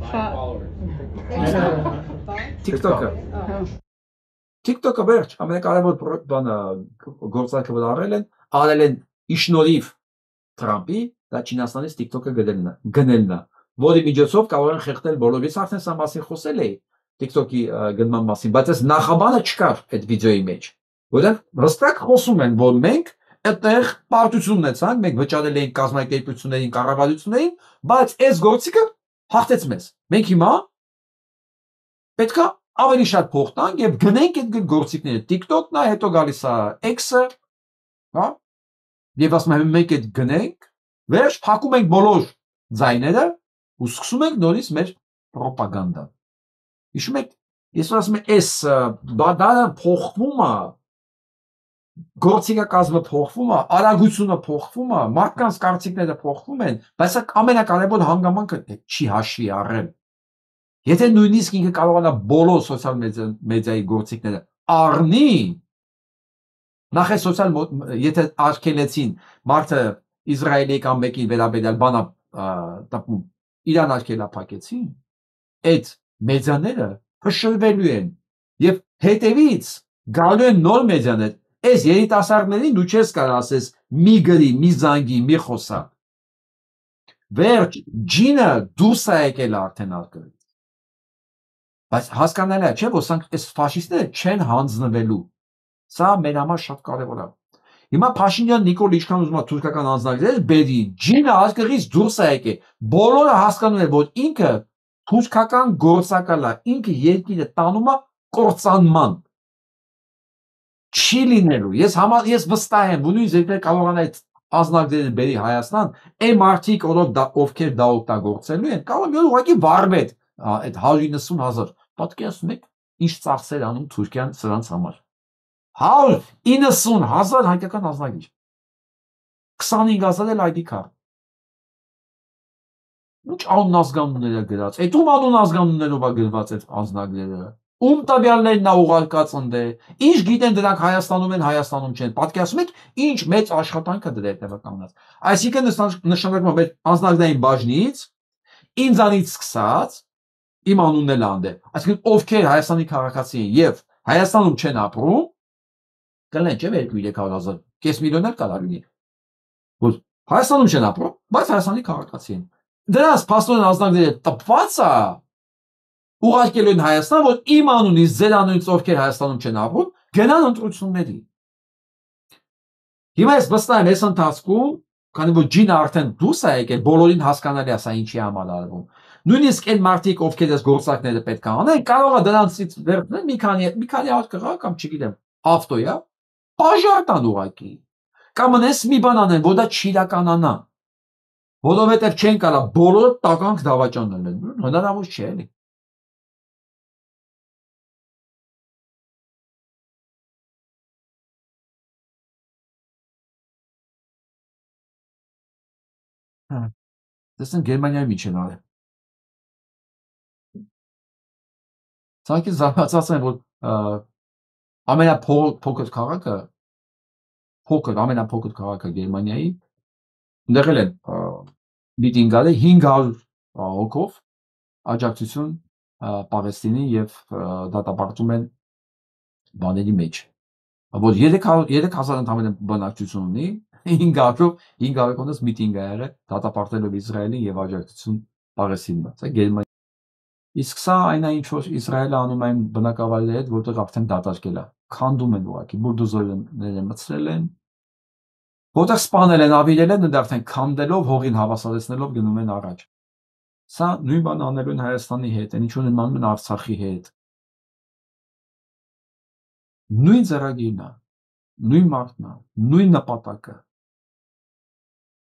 TikTok-ը վերջ ամենակարևոր բանը գործարքը որ արել են իշնորհիվ Թրամփի դա Չինաստանից TikTok-ը գնելն է, որի միջոցով կարող են խեղդել բոլորից արդեն սա մասին խոսել էի TikTok-ի գնման մասին, բայց այս նախաբանը չկար այդ վիդեոյի մեջ, որտեղ հստակ խոսում են, որ մենք այդտեղ պարտություն ունեցանք, մենք վճարել էինք կազմակերպություններին, կառավարություններին, բայց այս գործիքը հաղթեց մեզ։ Մենք հիմա պետք է ավելի շատ փող տանք եւ գնենք այդ գործիքները։ TikTok-ն է, հետո գալիս է X-ը, հա? Եվ ասում եմ մենք այդ գնենք, վերջ փակում ենք բոլոր ձայները ու սկսում ենք նորից մեր ռոպագանդան։ Հիշում եք, ես ասում եմ, այս դա փոխվում է, գործիքակազմը փոխվում է, արագությունը փոխվում է, մարդկանց կարծիքները փոխվում են, բայց ամենակարևոր հանգամանքը չի հաշվի առել։ Եթե նույնիսկ ինքը կարողանա բոլոր սոցիալ մեդիայի գործիքները առնի, նախ է սոցիալ եթե արգելեցին մարդը Իսրայելի կամ մեկին վերաբերյալ բանա տպում, իրան արգելափակեցին, այդ մեդիաները փշրվելու են եւ հետեւից գալու են նոր մեդիաներ։ Այս երիտասարդներին դու չես կարող ասես մի գրի, մի զանգի, մի խոսա։ Վերջ, ջինը դուրս է եկել արդեն արկրից։ Բայց հասկանալի է, չէ՞ որ սրանք այս ֆաշիստները չեն հանձնվելու։ Սա մեր համար շատ կարևոր է։ Հիմա Փաշինյան Նիկոլ ինչքան ուզում է թուրքական անձնագրեր բերի, ջինը արկղից դուրս է եկել։ Բոլորը հասկանում են, որ ինքը թուրքական գործակալ է, ինքը երկիրը տանում է կործանման։ Չի լինելու։ Ես վստահ եմ, որ նույնիսկ երբ կարողանա այդ անձնագրերը բերի Հայաստան, այն մարդիկ, ովքեր դա օգտագործելու են, կարող են ուղղակի վարվեն այդ 190,000։ Պատկերացնում եք, ինչ ծախսեր անում Թուրքիան սրանց համար։ 190,000 հայկական անձնագիր։ 25,000 էլ ID card։ Ինչ անուն ազգանուններ է գրած։ Այդ ում անուն ազգանուններով է գրված այդ անձնագրերը։ Ում տվյալներն է ուղարկած ընդ է։ Ինչ գիտեն դրանք Հայաստանում են, Հայաստանում չեն։ Պատկերացնում եք, ինչ մեծ աշխատանք է դրա հետևը կանգնած։ Այսինքն նշանակում է մեր անձնագրային բաժնից ինձանից սկսած իմ անունն էլ անդե։ Այսինքն ովքեր Հայաստանի քաղաքացի են եւ Հայաստանում չեն ապրում, կլեն չէ 2-300,000, կես միլիոն էլ կարող լինի։ Որ Հայաստանում չեն ապրում, բայց Հայաստանի քաղաքացի են։ Դրանց փաստորեն անձնագրերը տպված է ուղարկելու են Հայաստան, որ իմ անունից, ձեր անունից ովքեր Հայաստանում չեն ապրում, գնան ընտրությունների։ Հիմա ես վստահ եմ, այս ընթացքում, քանի որ ջինը արդեն դուրս է եկել, բոլորին հասկանալի է սա ինչի համար արվում։ Նույնիսկ այն մարդիկ, ովքեր այս գործակները պետք է անեն, կարող է դրանցից վերցնել մի քանի արկղ կամ չգիտեմ, ավտոյա, բաժան տան ուղղակի։ Կամ անես մի բան անեն, որ դա չիրականանա։ Որովհետև չեն կարա բոլորը տականք դավաճանել են։ Հնարավոր չէ էլի։ Տեսնենք Գերմանիայում ինչ են արել։ Սրանք զարմացած են, որ ամենափոքր քաղաքը Գերմանիայի ընդեղել են միտինգարը 500 հոգով աջակցություն Պաղեստինի եւ դատապարտում են բաների մեջ։ Որ 3000 ընդհանրեն բնակչություն ունի, 500 կոնես միտինգ է եղել դատապարտելով Իսրայելին եւ աջակցություն Պաղեստինին։ Սա Գերմանիա։ Իսկ սա այն է ինչ որ Իսրայելը անում այն բնակավայրերի հետ, որտեղ արդեն դատարկել է։ Քանդում են ուղղակի, բուլդոզերները մտցրել են, որտեղ սպանել են, ավիրել են, դա արդեն քանդելով, հողին հավասարեցնելով գնում են առաջ։ Սա նույն բան անելու են Հայաստանի հետ, այն ինչ որ անում են Արցախի հետ։ Նույն ձեռագիրն է, նույն մարդն է, նույն նպատակը։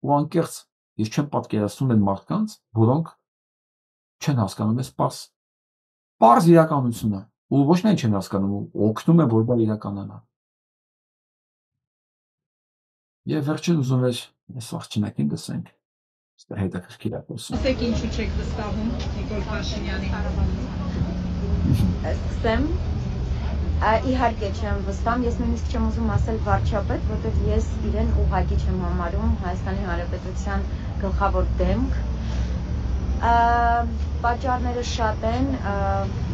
Ու անկեղծ ես չեմ պատկերացնում այն մարդկանց, որոնք չեն հասկանում այս պարզ իրականությունը, ու ոչ միայն չեն հասկանում, օգնում են, որ դա իրականանա։ Եվ վերջին ուզում էր այս աղջնակին լսենք, հետաքրքիր է խոսում։ Ասեք ինչու չեք վստահում Նիկոլ Փաշինյանի Սկսեմ, իհարկե չեմ վստահում, ես նույնիսկ չեմ ուզում ասել վարչապետ, որտեղ ես իրեն ուղղակի չեմ համարում Հայաստանի Հանրապետության գլխավոր դեմք։ Պատճառները շատ են,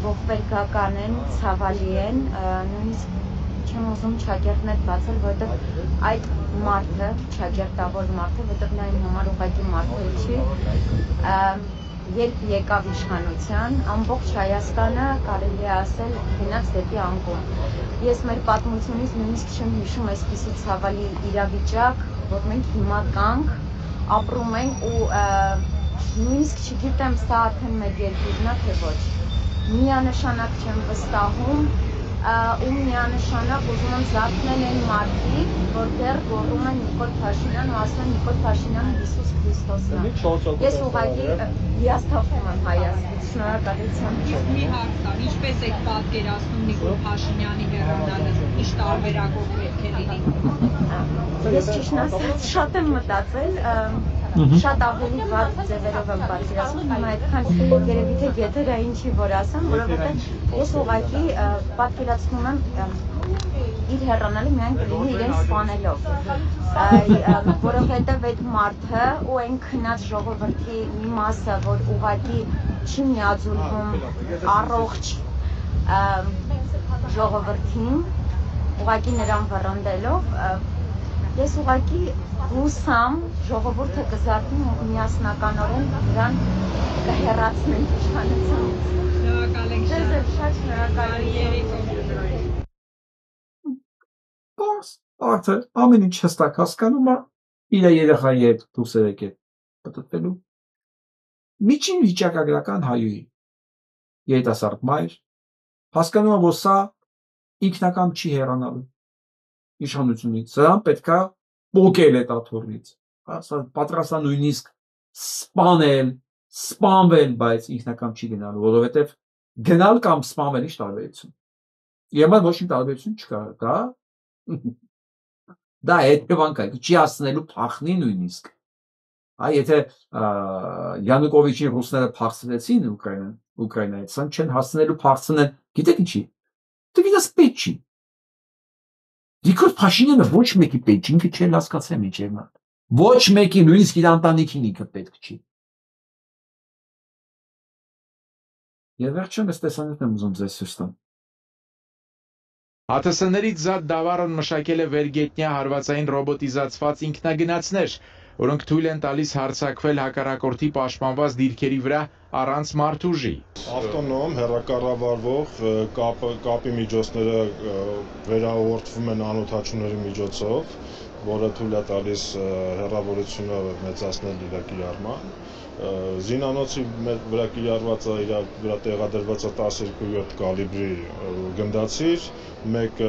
ողբերգական են, ցավալի են, նույնիսկ չեմ ուզում ճակերտներ բացել, որովհետև այդ մարդը, ճակերտավոր մարդը, որովհետև նա իմ համար ուղղակի մարդը չի, երբ եկավ իշխանության, ամբողջ Հայաստանը կարելի է ասել գնաց դեպի անկում։ Ես մեր պատմությունից նույնիսկ չեմ հիշում այսպիսի ցավալի իրավիճակ, որ մենք հիմա կանք, ապրում ենք ու նույնիսկ չգիտեմ սա արդեն մեր երկիրն է թե ոչ։ Միանշանակ չեմ վստահում ու միանշանակ ուզում եմ զարթնել այն մարդիկ, որ դեռ գոռում են Նիկոլ Փաշինյան ու ասում են Նիկոլ Փաշինյանը Հիսուս Քրիստոսն է։ Ես ուղղակի հիասթափվում եմ հայացքից, շնորհակալություն։ Իսկ մի հարց կա, ինչպես եք պատկերացնում Նիկոլ Փաշինյանի հեռանալը, ինչ տարբերակով պետք է լինի։ Ես ճիշտն ասած շատ եմ մտածել, շատ ավելի վատ ձևերով եմ պատկերացնում, հիմա այդքան երևի թե եթերը ինչի որ ասեմ, որովհետև ես ուղղակի պատկերացնում եմ իր հեռանալը միայն կլինի իրեն սպանելով, որովհետև այդ մարդը ու այն քնած ժողովրդի մի մասը, որ ուղղակի չի միաձուլվում առողջ ժողովրդին, ուղղակի նրան վռնդելով, Ես ուղղակի հուսամ ժողովուրդը կզարթի ու միասնականորեն նրան կհեռացնեն իշխանությունից։ Շնորհակալ ենք Ձեզ էլ շատ շնորհակալ երեկո։ Արդեն ամեն ինչ հստակ հասկանում է իր երեխայի հետ դուսերեք հետ պատտվելու միջին վիճակագրական հայուհի երիտասարդ մայր հասկանում է, որ սա ինքնակամ չի հեռանալու իշխանությունից, սրան պետքա պոկել է տաթորից, պատրաստ է նույնիսկ սպանել, սպանվել, բայց ինքնակամ չի գնալու, որովհետև գնալ կամ սպանվել ինչ տարբերություն։ Եվ ոչ մի տարբերություն չկա, դա հետևանք է, չի հասնելու փախնի նույնիսկ։ Եթե Յանուկովիչի ռուսները փախցրեցին Ուկրաինայից, սրանք չեն հասնելու փախցնել, գիտեք ինչի։ Դրանց պետք չի։ Նիկոլ Փաշինյանը ոչ մեկի պետք չի, ինքը չեն հասկացել մինչև նա։ Ոչ մեկի, նույնիսկ իր ընտանիքին ինքը պետք չի։ Եվ վերջում ես տեսանյութ եմ ուզում ձեզ ցույց տամ։ ԱԹՍ-ներից զատ Դավարոն մշակել է վերգետնյա հարվածային ռոբոտիզացված ինքնագնացներ, որոնք թույլ են տալիս հարձակվել հակառակորդի պաշտպանված դիրքերի վրա առանց մարդուժի։ Ավտոնոմ հեռակառավարվող կապի միջոցները վերաուղղորդվում են անօդաչուների միջոցով, որը թույլ է տալիս հեռավորությունը մեծացնել իր կիրառման։ Զինանոցի վրա կիրառված է, իր վրա տեղադրված է 12-7 կալիբրի գնդացիր, մեկ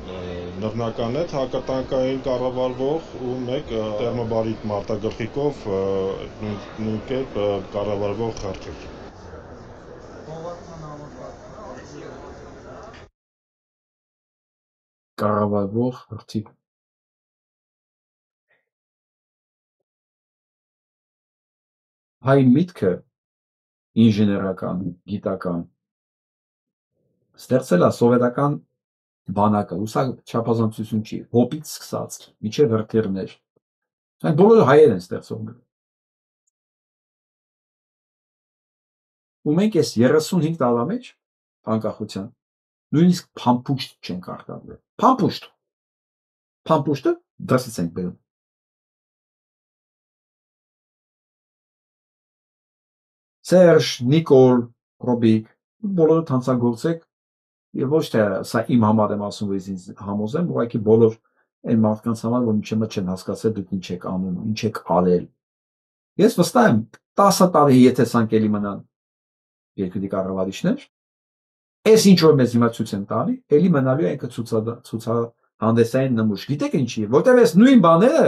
նռնական է հակատանկային կառավարվող ու մեկ տերմոբարիտ մարտագլխիկով նույն կերպ կառավարվող խարխեր։ Կառավարվող հրթիռ։ Հայ միտքը ինժեներական, գիտական ստեղծել է սովետական բանակը, ուսա չափազանցություն չի, հոպից սկսած, միջև հրթիռներ։ Այդ բոլորը հայեր են ստեղծում։ Ու մենք այս 35 տարվա մեջ անկախության նույնիսկ փամփուշտ չենք արտադրել։ Փամփուշտ։ Փամփուշտը դրսից ենք բերում։ Սերժ, Նիկոլ, Ռոբիկ, բոլորը հանցագործեք եւ ոչ թե սա իմ համար եմ ասում, որ ինձ համոզեմ, ուղղակի բոլոր այն մարդկանց համար, որ ինչը չեն հասկացել, դուք ինչ եք անում, ինչ եք արել։ Ես վստահ եմ 10 տարի եթե սանկելի մնան երկրի կառավարիչներ, այս ինչ որ մեզ հիմա ցույց են տալի, ելի մնալու է ինքը ցուցահանդեսային նմուշ։ Գիտեք ինչի, որտեղ այս նույն բաները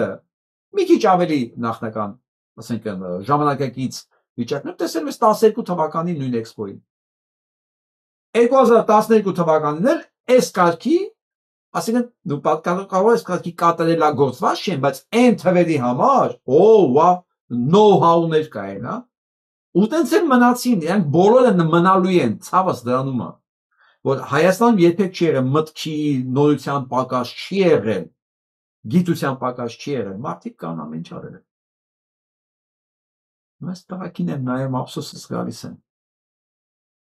մի քիչ ավելի նախնական, ասենք ժամանակակից վիճակներ տեսել ես 12 թվականի նույն էքսպոյին։ 2012 թվականին էլ այս կարգի, ասենք դու կարող ես կարգի կատարելագործված չեն, բայց այն թվերի համար, know-how-ներ կային, հա։ Ու տենց էլ մնացին, իրանք բոլորը մնալու են, ցավս դրանում է, որ Հայաստանում երբեք չի եղել մտքի, նորության պակաս չի եղել, գիտության պակաս չի եղել, մարդիկ կան ամեն ինչ արել են։ Մեզ տղակին եմ նայում ափսոսս գալիս են։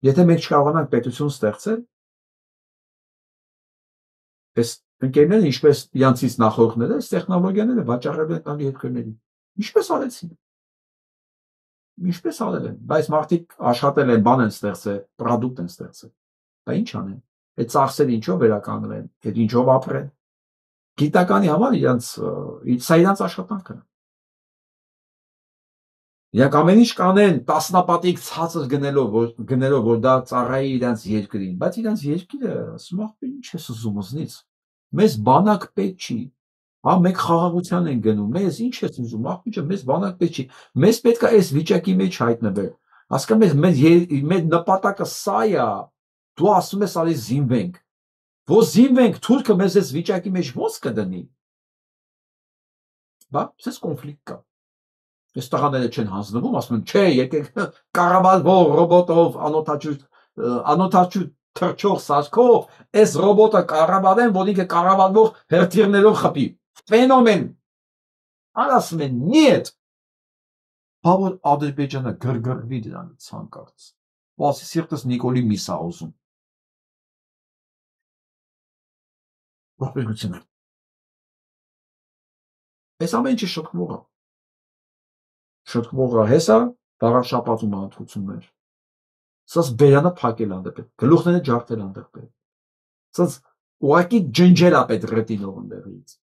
Եթե մենք չկարողանանք պետություն ստեղծել, այս ընկերները ինչպես իրանցից նախորդները, այս տեխնոլոգիաները վաճառել են տալի երկրներին։ Ինչպես արեցին։ Ինչպես արել են, բայց մարդիկ աշխատել են, բան են ստեղծել, պրոդուկտ են ստեղծել։ Դա ինչ անեն։ Այդ ծախսերը ինչով վերականգնեն, այդ ինչով ապրեն։ Գիտականի համար սա իրանց աշխատանքն է։ Իրանք ամեն ինչ կանեն տասնապատիկ ցածր գնելով, որ դա ծառայի իրանց երկրին, բայց իրանց երկիրը ասում ախպեր ինչ ես ուզում ուզնից։ Մեզ բանակ պետք չի։ Հա մենք խաղաղության ենք գնում, մեզ ինչ ես ուզում, ախպիճը մեզ բանակ պետք չի։ Մեզ պետք է այս վիճակի մեջ հայտնվել։ Հասկանում ես, մեր նպատակը սա է։ Դու ասում ես արի զինվենք։ Որ զինվենք, թուրքը մեզ այս վիճակի մեջ ո՞նց կդնի։ Բա, ցես կոնֆլիկտ կա։ Այս տղաները չեն հանձնվում, ասում են, չէ, եկեք կառավարվող ռոբոտով անօթաչու թռչող սարքով, այս ռոբոտը կառավարեն, որ ինքը կառավարվող հրթիռներով խփի։ Ֆենոմեն։ Ասում են, «Նիետ»։ Բա որ Ադրբեջանը գրգռվի դրանից հանկարծ։ Ու ասի սիրտս Նիկոլի միսա ուզում։ Ողջույն։ Այս ամեն ինչը շփվում է։ Շփվում է հեսա, բաղաշապատում անդրություններ։ Սա բերանը փակել անդեպ, գլուխները ջարդել անդեպ։ Սա ուղակի ջնջել է պետ ռետինով ընդեղից։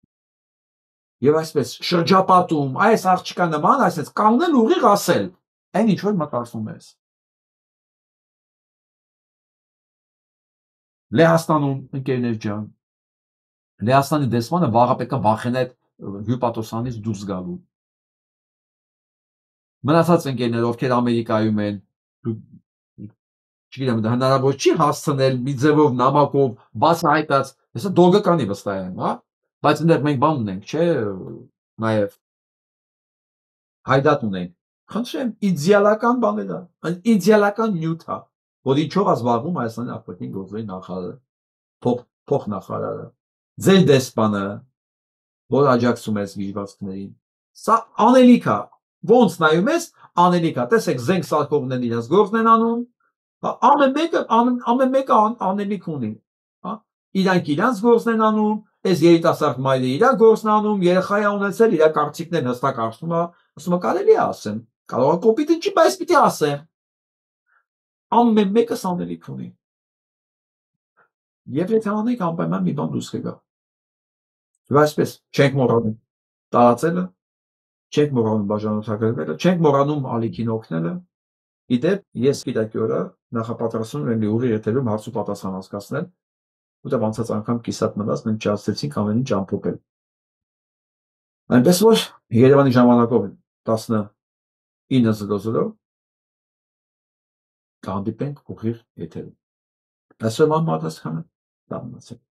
Եվ այսպես շրջապատում, այս աղջիկա նման, այսպես կանգնել ուղիղ ասել, այն ինչ որ մտածում ես։ Լեհաստանում ընկերներ ջան, Լեհաստանի դեսպանը վաղը պետք է վախենա այդ հյուպատոսանից դուրս գալու։ Մնացած ընկերներ, ովքեր Ամերիկայում են, չգիտեմ, դա հնարավոր չի հասցնել մի ձևով նամակով բացահայտած, հեսա դոգը կանի վստահ եմ, հա, բայց այնտեղ մենք բան ունենք, չէ, նաև հայդատ ունենք։ Խնդրեմ, իդեալական բան է դա, իդեալական նյութ է, որ ինչով զբաղվում Հայաստանի արտաքին գործերի նախարարը, փոխնախարարը, ձեր դեսպանը, որ աջակցում ես գիժվածքներին։ Սա անելիք է, ոնց նայում ես, անելիք է, տեսեք, զենք սարքողներն իրենց գործն են անում, ամեն մեկը անելիք ունի, իրանք իրանց գործն են անում, այս երիտասարդ մայրը իր գործն անում, երեխա է ունեցել, իր կարծիքներն հստակ ասում է կարելի է ասեմ, կարող է կոպիտ չի, բայց պիտի ասեմ, ամեն մեկը անելիք ունի, եւ եթե անենք անպայման մի բան դուրս կգա, եւ այսպես չենք մոռանում տարածելը, չենք մոռանում բաժանորդագրվելը, չենք մոռանում ալիքին օգնելը, իդեպ ես գիտակի օրը նախապատրաստում եմ ուղի եթերում հարց ու պատասխան հասկացնել, որտեղ անցած անգամ կիսատ մնաց, մենք չհասցրեցինք ամեն ինչ ամփոփել։ Այնպես որ Երևանի ժամանակով 19:00 կհանդիպենք ուղիղ եթերում։ Այսօր ման պատասխանը դա մնացեք։